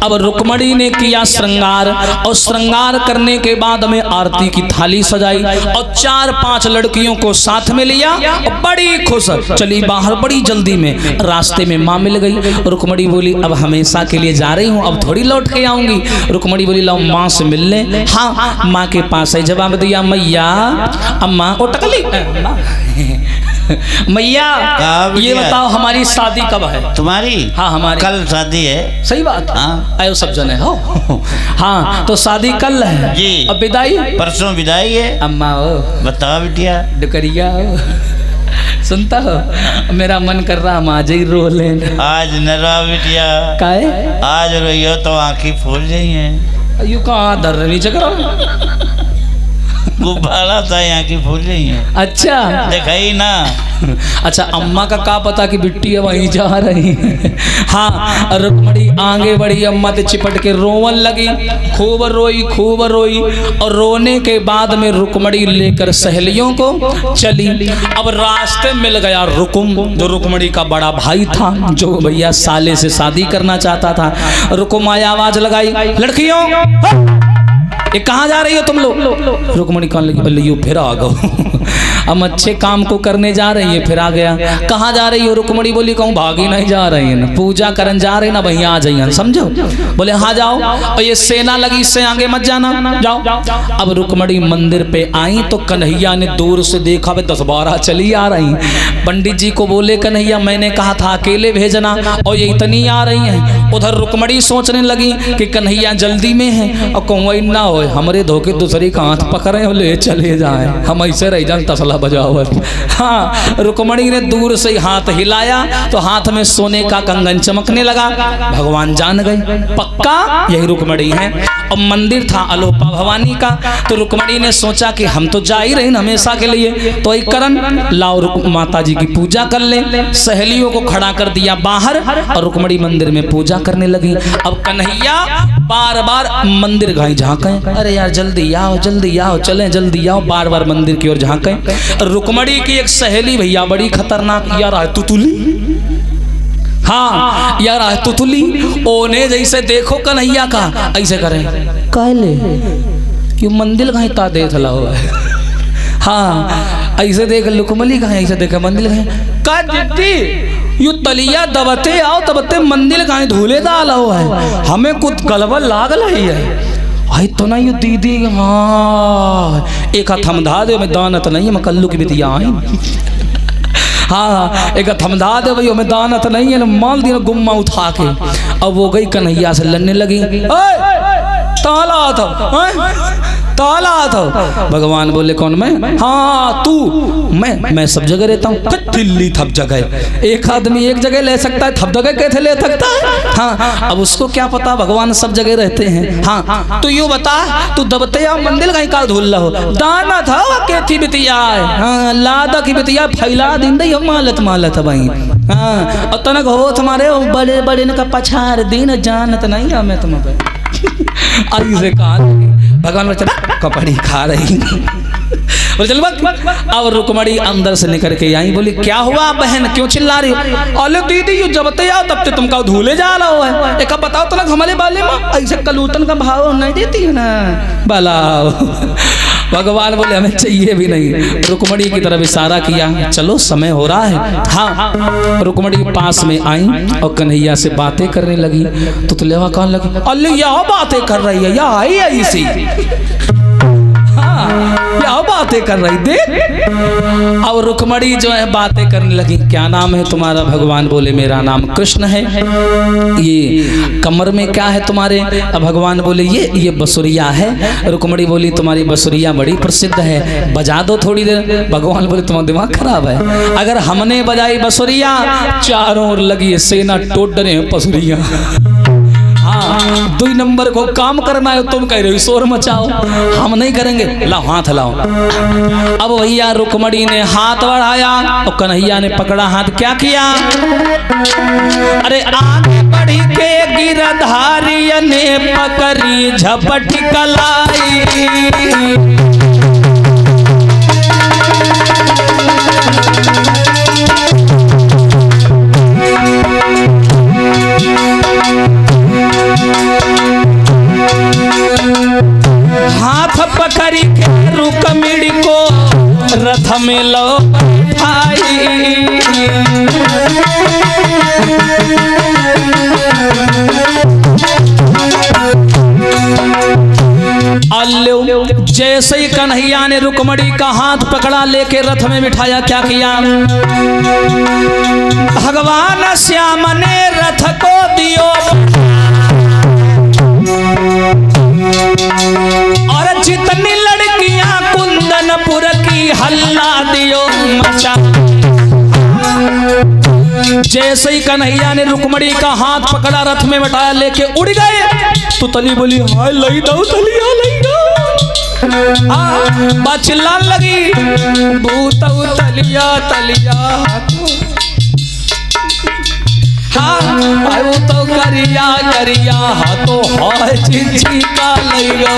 अब रुक्मणी ने किया श्रृंगार और श्रृंगार करने के बाद में आरती की थाली सजाई और 4-5 लड़कियों को साथ में लिया और बड़ी खुश चली बाहर। बड़ी जल्दी में रास्ते में माँ मिल गई। रुक्मणी बोली अब हमेशा के लिए जा रही हूँ, अब थोड़ी लौट के आऊंगी। रुक्मणी बोली लाओ माँ से मिल ले। हाँ, माँ के पास है। जवाब दिया मैया अम्मा ओ टकली मैया ये बताओ हमारी शादी कब है? तुम्हारी? हाँ हमारी कल शादी है। सही बात। हाँ आयो सब जने हो। हाँ तो शादी कल है जी। अब विदाई परसों विदाई है। अम्मा हो बताओ बिटिया। डुकरिया हो सुनता हो मेरा मन कर रहा हम आज ही रो लें। आज न रो बिटिया। काहे? आज रोइयो तो आंखें फूल जाई हैं। यू कहाँ दर नीचे करो गुब्बारा था आंखें फूल जाई हैं। अच्छा दिखाई ना। अच्छा अम्मा का क्या पता कि बिट्टी है वहीं जा रही है। हाँ रुक्मणी आगे बढ़ी, अम्मा ते चिपट के रोवन लगी, खूब रोई और रोने के बाद में रुक्मणी लेकर सहेलियों को चली। अब रास्ते मिल गया रुकुम, जो रुक्मणी का बड़ा भाई था, जो भैया साले से शादी करना चाहता था। रुकुम आया, आवाज लगाई लड़कियों ये कहाँ जा रही हो तुम लोग? रुक्मणी कहने लगी अल्ले फिर आ गो हम अच्छे काम को करने जा रही है फिर आ गया। कहाँ जा रही हो? रुक्मणी बोली कहूँ भागी नहीं जा रही है ना, पूजा करन जा रही ना भैया आ जाइए समझो। बोले हाँ जाओ, और ये सेना लगी इससे आगे मत जाना, जाओ। अब रुक्मणी मंदिर पे आई तो कन्हैया ने दूर से देखा वे 10-12 चली आ रही। पंडित जी को बोले कन्हैया मैंने कहा था अकेले भेजना और ये इतनी आ रही है। उधर रुक्मणी सोचने लगी कि कन्हैया जल्दी में है और कहूँ ना हो हमारे धोखे दूसरी का हाथ पकड़े और ले चले जाए, हम ऐसे रह जाए तसला बजावत। हाँ रुक्मणी ने दूर से हाथ हिलाया तो हाथ में सोने का कंगन चमकने लगा। भगवान जान गए पक्का यही रुक्मणी है। और मंदिर था अलोपा भवानी का, तो रुक्मणी ने सोचा कि हम तो जा ही रहे हमेशा के लिए, तो एक करन लाओ माता जी की पूजा कर ले। सहेलियों को खड़ा कर दिया बाहर और रुक्मणी मंदिर में पूजा करने लगी। अब कन्हैया बार बार मंदिर गए झांके, अरे यार जल्दी आओ चलें जल्दी आओ, बार बार मंदिर की ओर झांके। रुक्मणी की एक सहेली भैया बड़ी खतरनाक, यार है तुतुली। हाँ यार है तुतुली, ओने जैसे देखो कन्हैया का ऐसे करें कहले क्यों मंदिर कहीं ता देख ला हो। हाँ ऐसे देख रुक्मणी कहीं ऐसे देखे मंदिर कहीं का जिद्दी यू तलिया दबते आओ तबते मंदिर कहीं धूले डाला हुआ है, हमें कुछ गलबल लागल है। आई तो नहीं दीदी हाँ एक हाथ थमधा दे मैं दानत नहीं मैं कल्लू की बिटिया आई। हाँ एक थमधा दे भाई मैं दानत नहीं है माल दिया गुम्मा उठा के। अब वो गई कन्हैया से लड़ने लगी, ताला था। भगवान बोले कौन मैं? हाँ तू। मैं सब जगह रहता हूँ। दिल्ली थप जगह, एक आदमी एक जगह ले सकता है, थप जगह कैसे ले सकता है? हाँ अब उसको क्या पता भगवान सब जगह रहते हैं। हाँ तो यूँ बता तू दबते या मंदिर कहीं का धुल हो दाना था कैथी बितिया। हाँ लादा की बितिया फैला दिन दई मालत भाई। हाँ और तनक हो तुम्हारे बड़े बड़े का पछाड़ दिन जानत नहीं हमें तुम्हें ऐसे कहा। भगवान बच्चा कपड़ी खा रही बोले चल बक। अब रुक्मणी अंदर से निकल के आई, बोली क्या हुआ बहन क्यों चिल्ला रही हो? अरे दीदी यू जबते आओ तब ते तुमका धूले जा रहा हुआ है। एक बताओ तो ना हमारे बाले में ऐसे कलूतन का भाव नहीं देती है ना बलाओ। भगवान बोले हमें चाहिए भी नहीं। रुक्मणी की तरफ इशारा किया चलो समय हो रहा है। हाँ रुक्मणी पास में आई और कन्हैया से बातें करने लगी। तो तुलेवा कहने लगी अल्ले यह बातें कर रही है या आई ऐसी। हाँ क्या बातें कर रही देख। अब रुक्मणी जो है बातें करने लगी, क्या नाम है तुम्हारा? भगवान बोले मेरा नाम कृष्ण है। ये कमर में क्या है तुम्हारे? अब भगवान बोले ये बसुरिया है। रुक्मणी बोली तुम्हारी बसुरिया बड़ी प्रसिद्ध है, बजा दो थोड़ी देर। भगवान बोले तुम्हारा दिमाग खराब है, अगर हमने बजाई बसुरिया चारों ओर लगी सेना टोट रहे हैं पसुरिया। हाँ, 2 नंबर को काम करना है, तुम कह रहे हो शोर मचाओ, हम नहीं करेंगे। लाओ हाथ लाओ। अब भैया रुक्मणी ने हाथ बढ़ाया और कन्हैया ने पकड़ा हाथ। क्या किया? अरे आगे बढ़ी के गिरधारी ने पकड़ी झपट कलाई। हाथ पकड़ी के रुक्मणी को रथ में लो बैठाई। जैसे ही कन्हैया ने रुक्मणी का हाथ पकड़ा लेके रथ में बिठाया, क्या किया? भगवान श्याम ने रथ को दियो और जितनी लड़कियां कुंदनपुर की हल्ला दियो मचा। जैसे ही कन्हैया ने रुक्मणी का हाथ पकड़ा रथ में बैठाया लेके उड़ गए तो तली बोली हाय लई दो तलिया लई दो। चिल्लान लगी भूत तलिया तलिया। हाँ तो करिया करिया तो हाय चिंची का लई गो।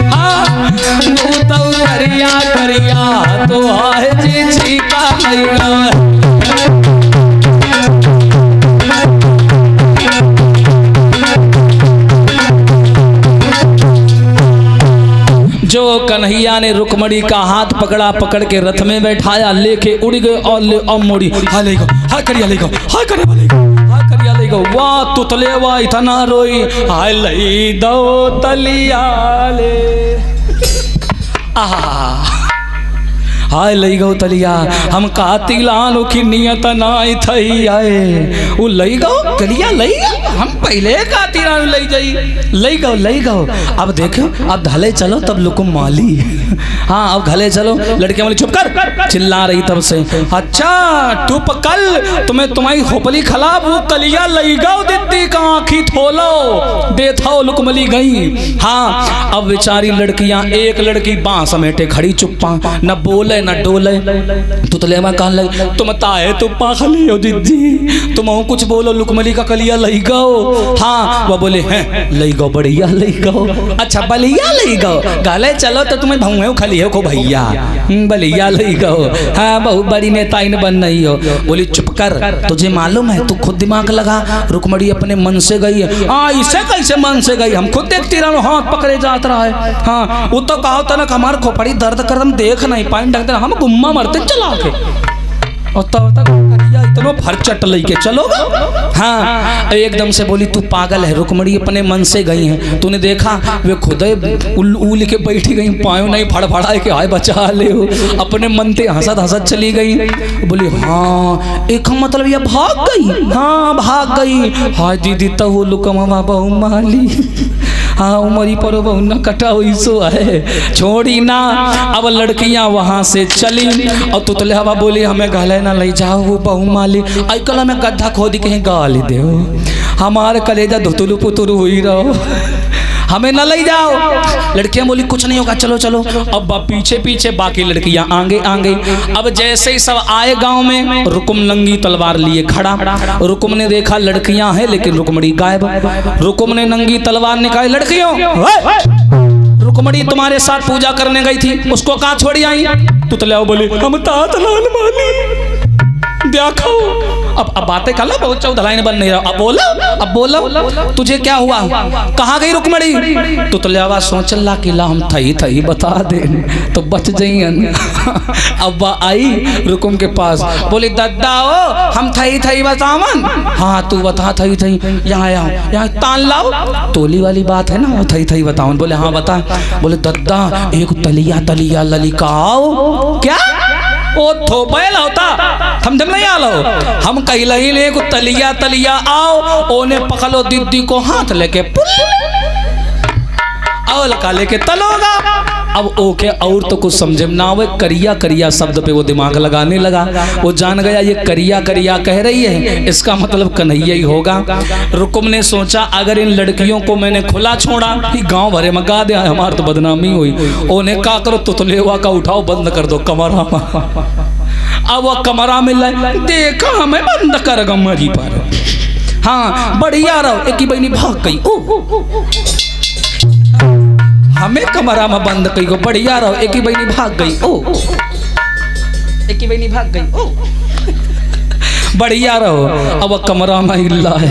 हाँ तो करिया करिया तो हाय चिंची का लई गो। जो कन्हैया ने रुक्मणी का हाथ पकड़ा, पकड़ के रथ में बैठाया लेके उड़ गए और मोड़ी हाँ ले गो हाँ करिया ले गो हाँ करिया ले गो हाँ करिया ले गो। वाह तुतले वाह इतना रोई हाय लई दो तलिया ले। आहा हाय लई गो तलिया हम कातिलानो की नियत नाई थई आए। वो लई गो तलिया लई हम पहले कातिलानो लई गो। अब देखो अब ढले चलो तब लुकुम माली। हाँ अब घले चलो। लड़के वाली चुप कर चिल्ला रही तब से। अच्छा तू पकल तुम्हें तुम्हारी खोपली खराब वो तलिया लई गो दित्ती का आँखी थोलो देथो लुकमली गई। हाँ अब बेचारी लड़कियां एक लड़की बाँ समेटे खड़ी चुप्पा न बोले न डोले। तुतले में कहने लगे तुम ताए तू पाखली हो दीदी तुम कुछ बोलो लुकमली का कलिया लई गो। हाँ वो बोले हैं लई गो बढ़िया लई गो। अच्छा बलिया लई गो गाले चलो तो तुम्हें भौए खली हो को भैया बलिया लई गो। हाँ बहुत बड़ी नेता इन बन नहीं हो। बोली चुप कर तुझे मालूम है तू खुद दिमाग लगा। रुक्मणी अपने मन से गई है। हाँ इसे कैसे मन से गई हम खुद देखती रहो हाथ पकड़े जात रहा है। हाँ वो तो कहो तो ना हमारे खोपड़ी दर्द कर हम देख नहीं पाए हम गुम्मा मरते चला के और तब तक इतना फरचट लेके चलो। हाँ एकदम से बोली तू पागल है। रुक्मणी अपने मन से गई है। तूने देखा वे खुद उल के बैठी गई पायो नहीं फड़फड़ा के हाय बचा ले हो अपने मन से हंसत हंसत चली गई। बोली हाँ एक मतलब ये भाग गई। हाँ भाग गई। हाय दीदी तो वो लुकमा बहु माली। हाँ उमरी पर बहु न कटा हुई सो है छोड़ी ना। अब लड़कियां वहां से चली और तुतले हवा बोली हमें गले ना ले जाओ वो बहु माली आई कल हमें गड्ढा खोद कहीं गाली दे हमारे कलेजा धुतुलु पुतुरु हुई रहो हमें न ले जाओ। लड़कियां बोली कुछ नहीं होगा चलो चलो। अब पीछे पीछे बाकी लड़कियां आगे आगे। अब जैसे ही सब आए गांव में रुकुम नंगी तलवार लिए खड़ा। रुकुम ने देखा लड़कियां हैं लेकिन रुक्मणी गायब। रुकुम ने नंगी तलवार निकाली लड़कियों रुक्मणी तुम्हारे साथ पूजा करने गई थी उसको कहाँ छोड़ी आई। तुतले बोली हम तात लाल माली देखो अब बातें कर लो, बहुत चौधलाई ने बन नहीं रहा। अब बोलो तुझे क्या हुआ, कहाँ गई रुक्मणी? तो तलेवा सोच ला कि ला हम थई बता दे तो बच जाइए। अब आई रुकुम के पास, बोली दद्दा ओ हम थई बतावन। हाँ तू बता थई यहाँ तान लाओ, तोली वाली बात है ना, थई बतावन। बोले हाँ बता। बोले दद्दा एक तलिया ललिकाओ। क्या ओ थोपैल होता हम जब नहीं आलो, हम कहला ही ले को तलिया आओ, ओने पकड़ो दीदी को हाथ लेके आओ लका लेके तलोगा। अब ओके और तो कुछ समझे ना आवे, करिया शब्द पे वो दिमाग लगाने लगा। वो जान गया ये करिया कह रही है, इसका मतलब कन्हैया ही होगा। रुकुम ने सोचा अगर इन लड़कियों को मैंने खुला छोड़ा गांव भरे में गा दिया हमार तो बदनामी हुई। उन्हें का करो तुतलेवा का उठाओ बंद कर दो कमरा। अब वो कमरा में देखा हमें बंद कर गम्मा जी पर। हाँ बढ़िया रहो, एक ही बहनी भाग गई। हमें कमरा में बंद कई को बढ़िया रहो, एक ही बहनी भाग गई। एक ही बहनी भाग गई। बढ़िया रहो, अब कमरा में हिल्ला है।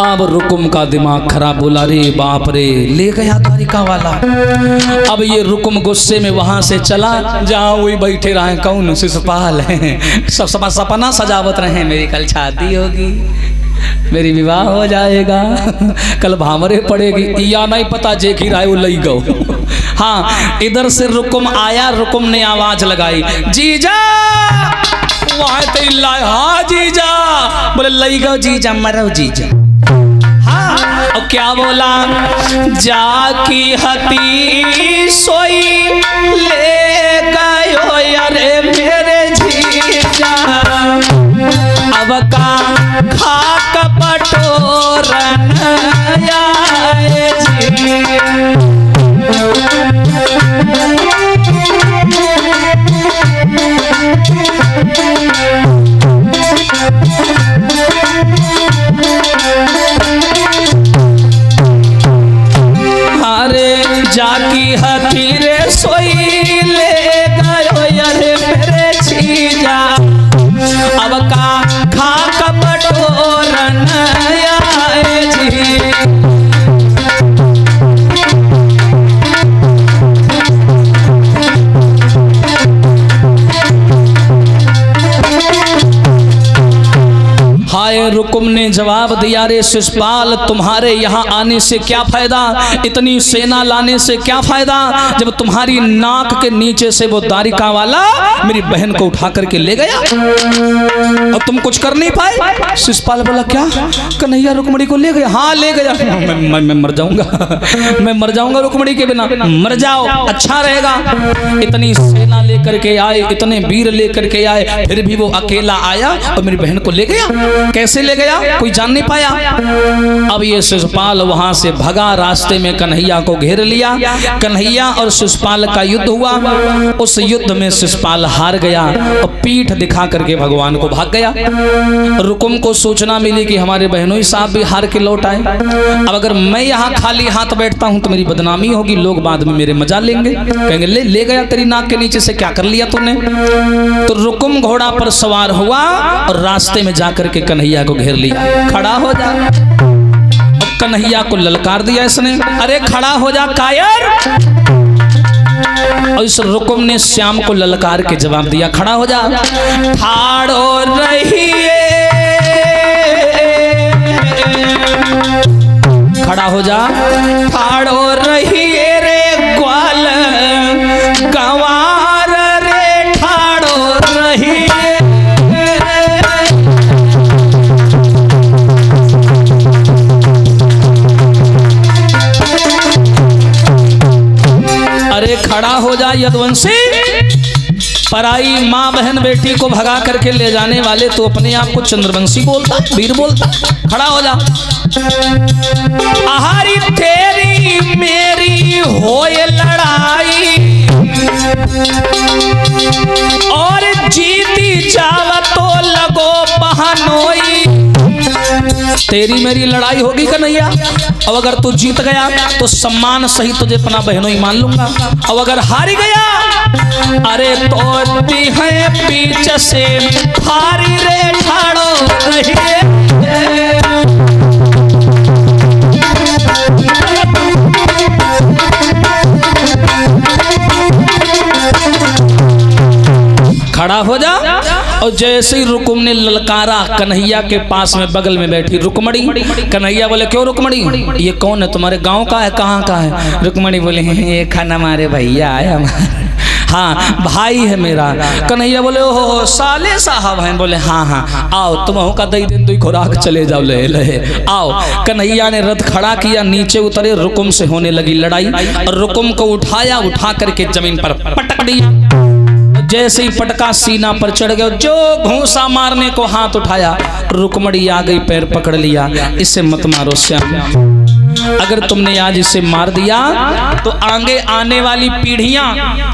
अब रुकुम का दिमाग खराब, बोला रे बाप रे ले गया द्वारिका वाला। अब ये रुकुम गुस्से में वहां से चला, जहाँ वही बैठे रहे कौन शिशुपाल है, सब सपना सजावत रहे मेरी कल शादी होगी, मेरी विवाह हो जाएगा, कल भामरे पड़ेगी, या नहीं पता जे की राय वो लई गो। हाँ इधर से रुकुम आया, रुकुम ने आवाज लगाई जीजा। वहां तो हाँ जीजा, बोले लई गो जीजा, मरो जीजा। हाँ और क्या बोला, जाकी हती सोई ले गयो अरे मेरे जीजा। अब का खाक पटोरन आए जी। अरे जाकी हथी रे सोई ले गयो अरे मेरे जीजा। अब का खाक पटोरन आए जी। हाय रुकुम ने जवाब दिया, रे शिशुपाल तुम्हारे यहाँ आने से क्या फायदा, इतनी सेना लाने से क्या फायदा, जब तुम्हारी नाक के नीचे से वो द्वारिका वाला मेरी बहन को उठा करके ले गया और तुम कुछ कर नहीं पाए। शिशुपाल बोला क्या, कन्हैया रुक्मणी को ले गया? हाँ ले गया। मैं मर जाऊंगा, मैं मर जाऊंगा रुक्मणी के बिना। मर जाओ अच्छा रहेगा। इतनी सेना लेकर के आए, इतने वीर लेकर के आए, फिर भी वो अकेला आया और मेरी बहन को ले गया। कैसे ले गया कोई जान नहीं पाया। अब ये शिशुपाल वहां से भगा, रास्ते में कन्हैया को घेर लिया। कन्हैया और शिशुपाल का युद्ध हुआ। उस युद्ध में शिशुपाल हार गया और पीठ दिखा करके भगवान को भाग गया। रुकुम को सूचना मिली कि हमारे बहनोई साहब भी हार के लौट आए। अब अगर मैं यहाँ खाली हाथ बैठता हूँ तो मेरी बदनामी होगी, लोग बाद में मेरे मजा लेंगे, कहेंगे ले गया तेरी नाक के नीचे से, क्या कर लिया तूने। तो रुकुम घोड़ा पर सवार हुआ और रास्ते में जाकर के कन्हैया को घेर लिया। खड़ा हो जा। कन्हैया को ललकार दिया इसने, अरे खड़ा हो जा कायर। और इस रुकुम ने श्याम को ललकार के जवाब दिया, खड़ा हो जा। ठाड़ो रहिए, खड़ा हो जा। ठाड़ो रहिए रे ग्वाल गंवार रे, ठाड़ो रहिए। अरे खड़ा हो जा यदुवंशी, पराई माँ बहन बेटी को भगा करके ले जाने वाले तो अपने आप को चंद्रवंशी बोलता, वीर बोलता। खड़ा हो जा। आहारी तेरी मेरी होए लड़ाई और जीती जाव तो लगो बहनोई। तेरी मेरी लड़ाई होगी कन्हैया, और अगर तू जीत गया तो सम्मान सही तुझे अपना बहनों ही मान लूंगा, और अगर हार गया अरे तो ती है पीछे से हारी रे ठाड़ो रहिए। खड़ा हो जा। और जैसे ही रुकुम ने ललकारा कन्हैया के पास में बगल में बैठी रुकमणी, कन्हैया बोले क्यों रुकमणी, ये कौन है, तुम्हारे गांव का है, कहाँ का है? रुकमणी बोले ये खाना हमारे भैया है हमारे, हाँ भाई है मेरा। कन्हैया बोले ओहो साले साहब हैं? बोले हाँ हाँ आओ तुम का दई दिन दुई खुराक चले जाओ ले ले आओ। कन्हैया ने रथ खड़ा किया, नीचे उतरे, रुकुम से होने लगी लड़ाई, और रुकुम को उठाया, उठा करके जमीन पर पटक दिया। जैसे ही पटका सीना पर चढ़ गया, जो घूंसा मारने को हाथ उठाया, रुकमणी आ गई, पैर पकड़ लिया, इसे मत मारो श्याम, अगर तुमने आज इसे मार दिया तो आगे आने वाली पीढ़ियां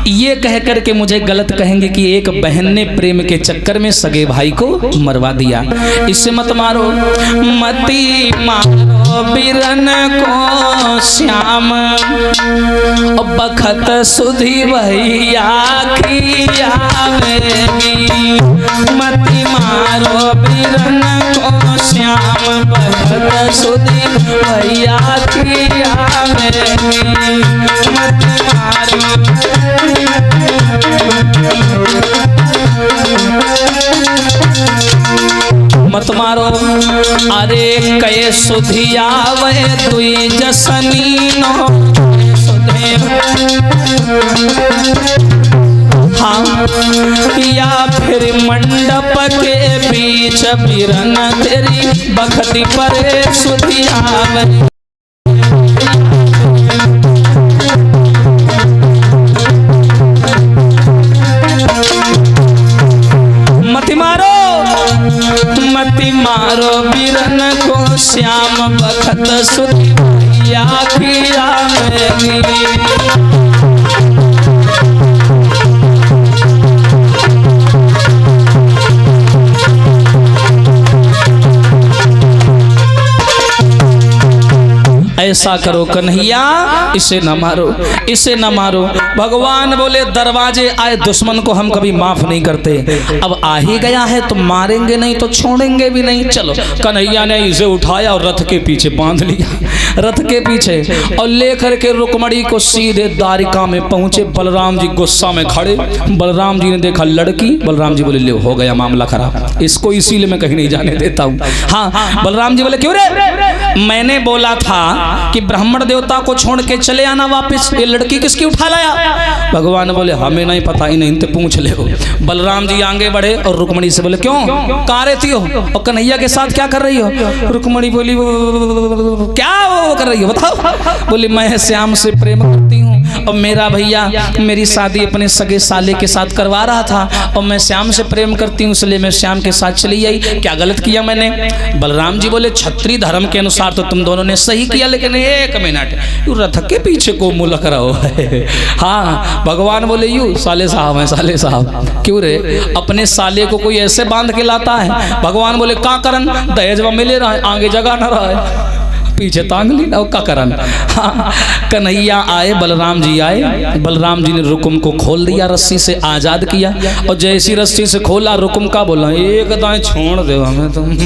ये कह कर के मुझे गलत कहेंगे कि एक बहन ने प्रेम के चक्कर में सगे भाई को मरवा दिया, इसे मत मारो। मती मारो बिरन को श्याम, बखत सुधी भैया खिया में, मती मारो बिरन को श्याम, बखत सुधी भैया खिया में, मत मारो। मत मारो अरे कये सुधिया वे तुई जसनी नो हाँ, या फिर मंडप के बीच बिरन तेरी बखती परे सुधिया वे। मती मारो बिरन को श्याम, बखत सुधी भैया खिया में। ऐसा करो कन्हैया, इसे न मारो, इसे न मारो। भगवान बोले दरवाजे आए दुश्मन को हम कभी माफ नहीं करते, अब आ ही गया है तो मारेंगे नहीं तो छोड़ेंगे भी नहीं। चलो कन्हैया ने इसे उठाया और रथ के पीछे बांध लिया, रथ के पीछे, और लेकर के रुकमणी को सीधे द्वारिका में पहुंचे। बलराम जी गुस्सा में खड़े, बलराम जी ने देखा लड़की, बलराम जी बोले ले हो गया मामला खराब, इसको इसीलिए मैं कहीं नहीं जाने देता हूँ। हाँ बलराम जी बोले क्यों रे, मैंने बोला था कि ब्राह्मण देवता को छोड़ के चले आना वापस, ये लड़की किसकी उठा लाया? भगवान बोले हमें नहीं पता, ही नहीं तो पूछ ले। बलराम जी आगे बढ़े और रुकमणी से बोले क्यों कहाँ रहती हो और कन्हैया के साथ क्या कर रही हो? रुकमणी बोली क्या वो कर रही हो बताओ? बोली मैं श्याम से प्रेम करती हूँ और मेरा भैया मेरी शादी अपने सगे साले के साथ करवा रहा था और मैं श्याम से प्रेम करती हूँ इसलिए मैं श्याम के साथ चली आई, क्या गलत किया मैंने? बलराम जी बोले क्षत्रिय धर्म के अनुसार तो तुम दोनों ने सही किया, लेकिन एक मिनट रथ के पीछे को मुलक रहो है। हाँ भगवान बोले यू साले साहब हैं, साले साहब क्यों रे, अपने साले को कोई ऐसे बांध के लाता है? भगवान बोले का करन दहेजवा मिले रहा है, आगे जगह न रहा है, पीछे तांग ली ना का करन। हाँ कन्हैया आए, बलराम जी आए, बलराम जी ने रुकुम को खोल दिया, रस्सी से आजाद किया, और जैसी रस्सी से खोला रुकुम का बोला एक दाएं छोड़ दे हमें तुम,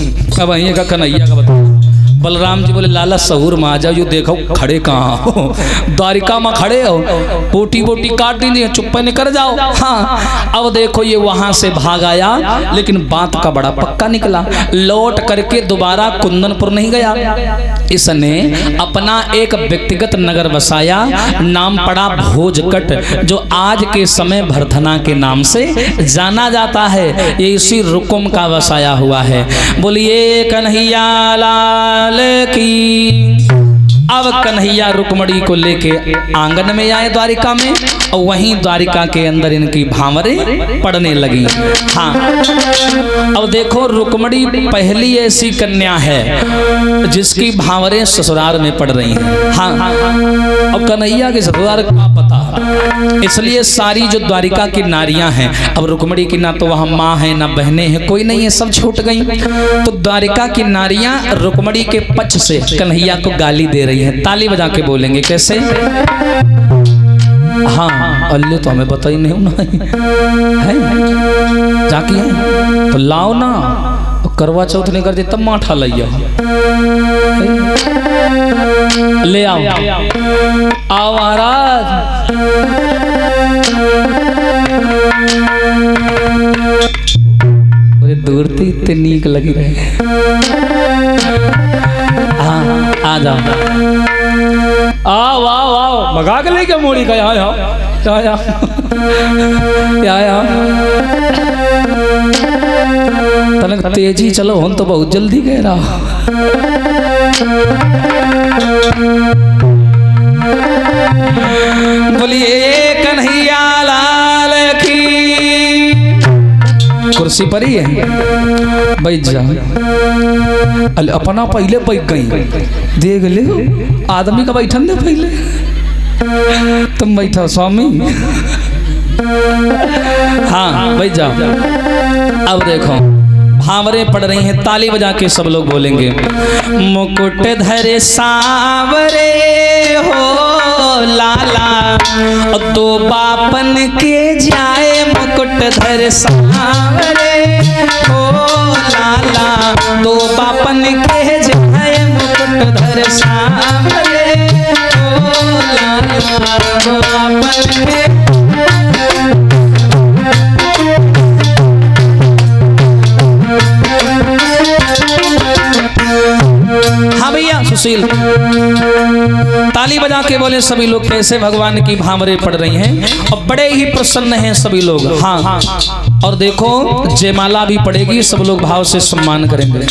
अब ये का कन्हैया का बताओ। बलराम जी बोले लाला सहूर में आ जाओ, ये देखो खड़े कहाँ हो, द्वारिका में खड़े हो, बोटी बोटी काट दी, चुप निकल जाओ। हाँ अब देखो ये वहां से भाग आया, लेकिन बात का बड़ा पक्का निकला, लौट करके दोबारा कुंदनपुर नहीं गया, इसने अपना एक व्यक्तिगत नगर बसाया, नाम पड़ा भोजकट, जो आज के समय भरथना के नाम से जाना जाता है, ये इसी रुकुम का बसाया हुआ है। बोलिए कन्हैया लाल की। अब कन्हैया रुक्मणी को लेके आंगन में आए द्वारिका में, और वहीं द्वारिका के अंदर इनकी भांवरें पड़ने लगी। हाँ, अब देखो रुक्मणी पहली ऐसी कन्या है जिसकी भांवरें ससुराल में पड़ रही हैं। हाँ, अब कन्हैया के ससुराल का पता, इसलिए सारी जो द्वारिका की नारियां हैं, अब रुक्मणी की ना तो वहां माँ है ना बहनें हैं, कोई नहीं है, सब छूट गई। तो द्वारिका की नारियां रुक्मणी के पक्ष से कन्हैया को गाली दे रही हैं। ताली बजा के बोलेंगे कैसे? हाँ, अल्ले तो हमें पता ही नहीं ना है, जाके है तो लाओ ना, करवा चौथ नहीं करते तब माठा लइया ले आओ, आओ महाराज। दूर से इतने नीक लगी रहे। हाँ, आ जाओ, आओ आओ आओ, भगा के लेके मोड़ी का यहाँ यहाँ तनक तेजी चलो, हम तो बहुत जल्दी कह रहा। बोलिए कन्हैया लाल की। कुर्सी पर ही है, बैठ जा। अपना पहले बैठ गई, देख ले आदमी का बैठन दे पहले, तुम बैठो स्वामी। हाँ, बैठ जाओ। अब देखो भांवरें पड़ रही हैं, ताली बजा के सब लोग बोलेंगे। मुकुट धरे सांवरे हो लाला, दो बापन के जाए मुकुट धर सांवरे हो लाला, दो बापन के जाए मुकुट धर सांवरे हो लाला, दो बापन के। हाँ भैया सुशील, ताली बजा के बोले सभी लोग कैसे भगवान की भांवरें पड़ रही हैं, और बड़े ही प्रसन्न हैं सभी लोग। हाँ, और देखो जयमाला भी पड़ेगी, सब लोग भाव से सम्मान करेंगे।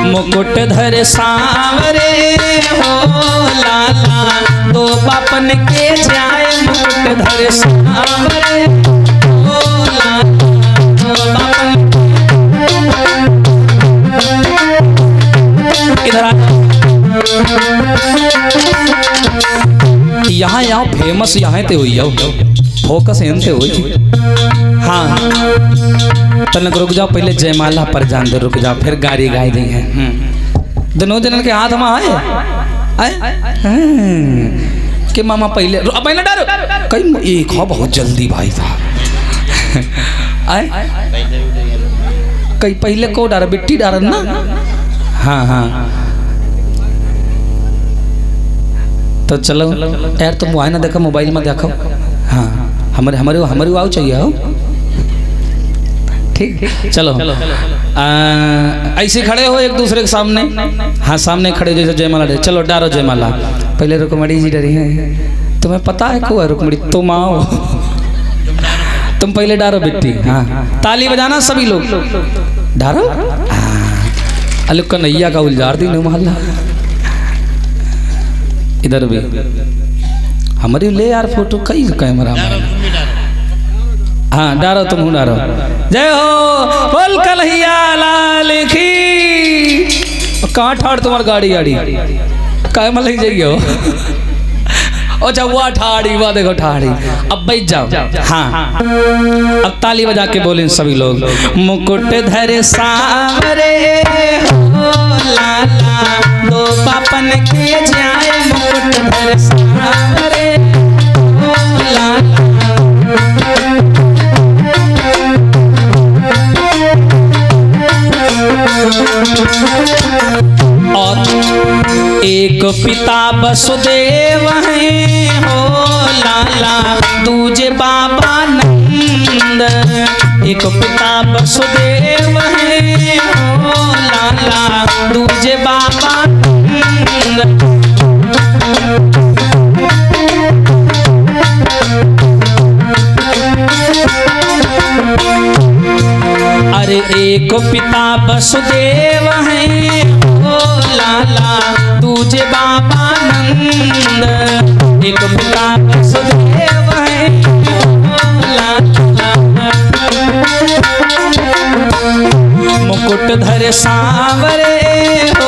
मुकुट धर सांवरे हो लाला, दो बापन के जाए मुकुट धर सांवरे हो लाला, दो बापन। इधर यहाँ यहाँ फेमस यहाँ ते हुई हो, फोकस एनते हुई। हाँ, तनक रुक जाओ, पहले जयमाला पर जान दे, रुक जाओ, फिर गाड़ी गाय दी है। दोनों जनन के हाथ में आए कि मामा पहले पहले डारो कहीं एक हो, बहुत जल्दी भाई था आए कहीं पहले को डारा, बिट्टी डारन ना। हाँ हाँ, तो चलो यार, तुम वहाँ ना देखो, मोबाइल में देखो। हाँ, हमारे हमारे हमारे आओ चाहिए हो, ठीक। चलो ऐसे खड़े हो एक दूसरे के सामने। हाँ, सामने खड़े जैसे जयमाला डे। चलो डारो जयमाला। पहले रुक्मणी जी डरी है, तुम्हें पता है को है रुक्मणी, तुम आओ, तुम पहले डारो बिट्टी। हाँ, ताली बजाना सभी लोग, डारो। अल कन्हैया का उलझार दी नो मोहल्ला। इधर भी हमारी ले यार फोटो, कई कैमरा में। हाँ, डारो, तुम हूँ डारो। जय हो बोल कन्हैया लाल की। कहाँ ठाड़ तुम्हारी गाड़ी गाड़ी काय में लग जाइए हो। अच्छा वो ठाड़ी, वह देखो ठाड़ी। अब बैठ जाओ। हाँ, अब ताली बजा के बोले सभी लोग। मुकुट धरे सांवरे हो लाला, दो बापन के जाए मुकुट धरे सांवरे हो लाला। और एक पिता वसुदेव हैं हो लाला, दूजे बाबा नंद। एक पिता वसुदेव हैं हो लाला, दूजे बाबा नंद। अरे एक पिता वसुदेव है, ओ लाला तुझे बाबा नंद। एक पिता वसुदेव है, ओ लाला। मुकुट धर सांवरे, ओ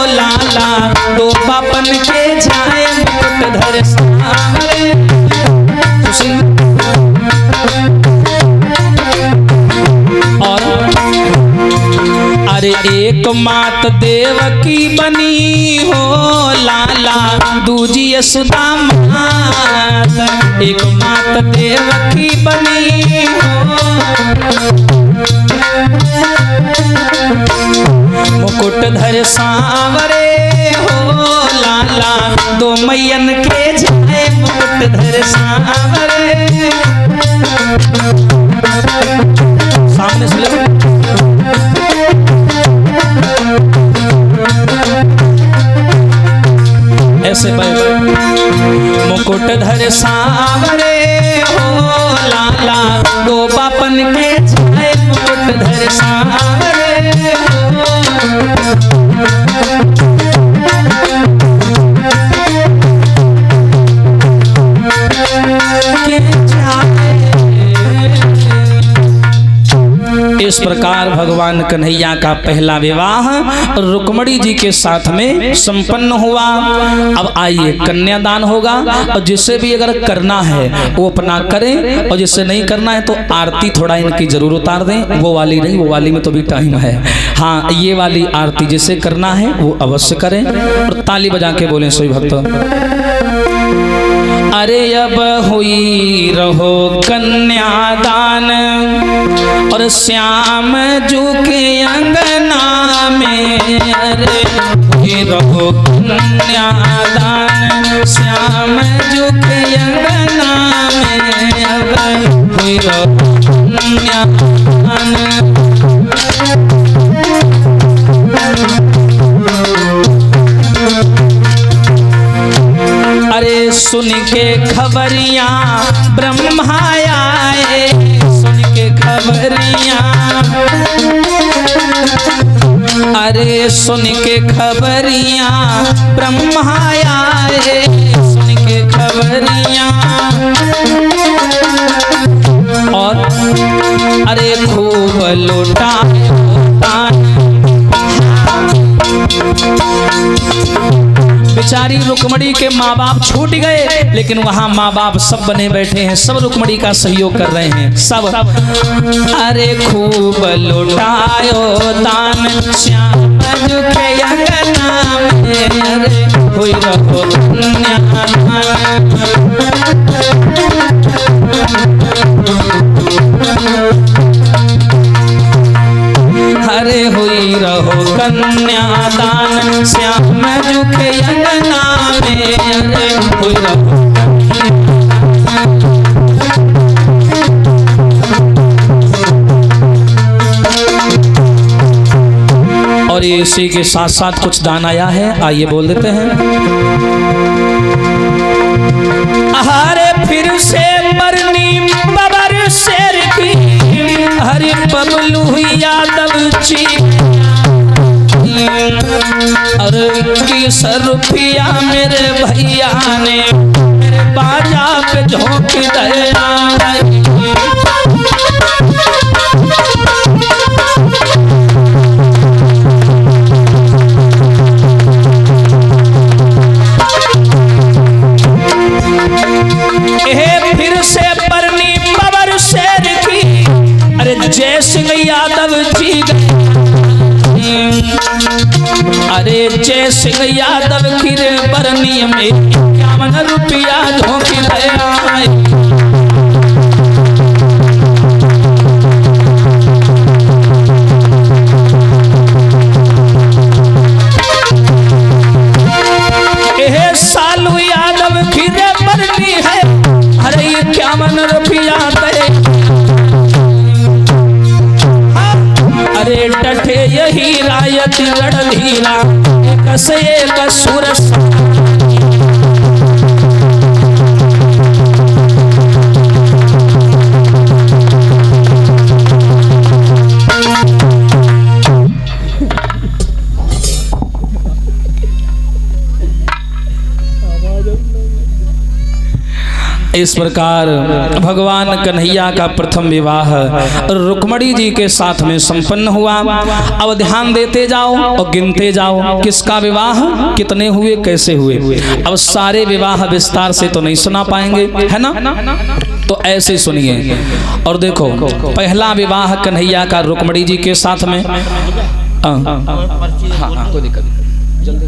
लाला दो बापन के जाए। मुकुट धर सांवरे। और अरे एक मात देवकी बनी हो लाला, दूजी यशोदा मात। एक मात देवकी बनी हो, मुकुट धर सांवरे हो लाला दो मैयन के जाए। मुकुट धर सांवरे। सामने से ऐसे मुकुट धर सांवरे हो लाला दो बापन के जाए। मुकुट धर सांवरे हो। इस प्रकार भगवान कन्हैया का पहला विवाह रुक्मणी जी के साथ में संपन्न हुआ। अब आइए कन्यादान होगा, और जिसे भी अगर करना है वो अपना करें, और जिसे नहीं करना है तो आरती थोड़ा इनकी जरूर उतार दें। वो वाली नहीं, वो वाली में तो भी टाइम है। हाँ, ये वाली आरती जिसे करना है वो अवश्य करें, और ताली बजा के बोलें सभी भक्त। अरे अब हुई रहो कन्यादान, और श्याम जू के अंगना में। अरे हुई रहो कन्यादान, श्याम जू के अंगना में। अब हुई रहो कन्यादान। अरे सुन के खबरियां ब्रह्मा आए, सुन के खबरियां। अरे सुन के खबरियां ब्रह्मा आए, सुन के खबरियां। और अरे खूब लौटा बेचारी रुक्मणी के माँ बाप छूट गए, लेकिन वहां माँ बाप सब बने बैठे हैं, सब रुक्मणी का सहयोग कर रहे हैं सब। अरे खूब लुटायो दान श्याम जू के अंगना में। अरे हुई रहो कन्यादान। अरे हुई रहो कन्यादान श्याम जू के अंगना में। अरे हुई रहो। और ये इसी के साथ साथ कुछ दान आया है, आइए बोल देते हैं। अरे फिर से बरनी बबर शेर की, हरि बबलू यादव जी। अरे 21 रुपया मेरे भैया ने मेरे बाजा पे झोंक दिया। फिर से बरनी बबर शेर की, अरे जय सिंह यादव जी। अरे जय सिंह यादव की बरनी में 51 रुपया झोंक दिया। सालू यादव की बरनी है, अरे 51 रुपया दे। अरे डटे यही रायत लड़धीरा, एक से एक सूरज। इस प्रकार भगवान कन्हैया का प्रथम विवाह रुक्मणी जी के साथ में संपन्न हुआ। अब ध्यान देते जाओ और गिनते जाओ किसका विवाह कितने हुए, कैसे हुए। अब सारे विवाह विस्तार से तो नहीं सुना पाएंगे, है ना, तो ऐसे सुनिए। और देखो, पहला विवाह कन्हैया का रुक्मणी जी के साथ में, कोई दिक्कत नहीं, जल्दी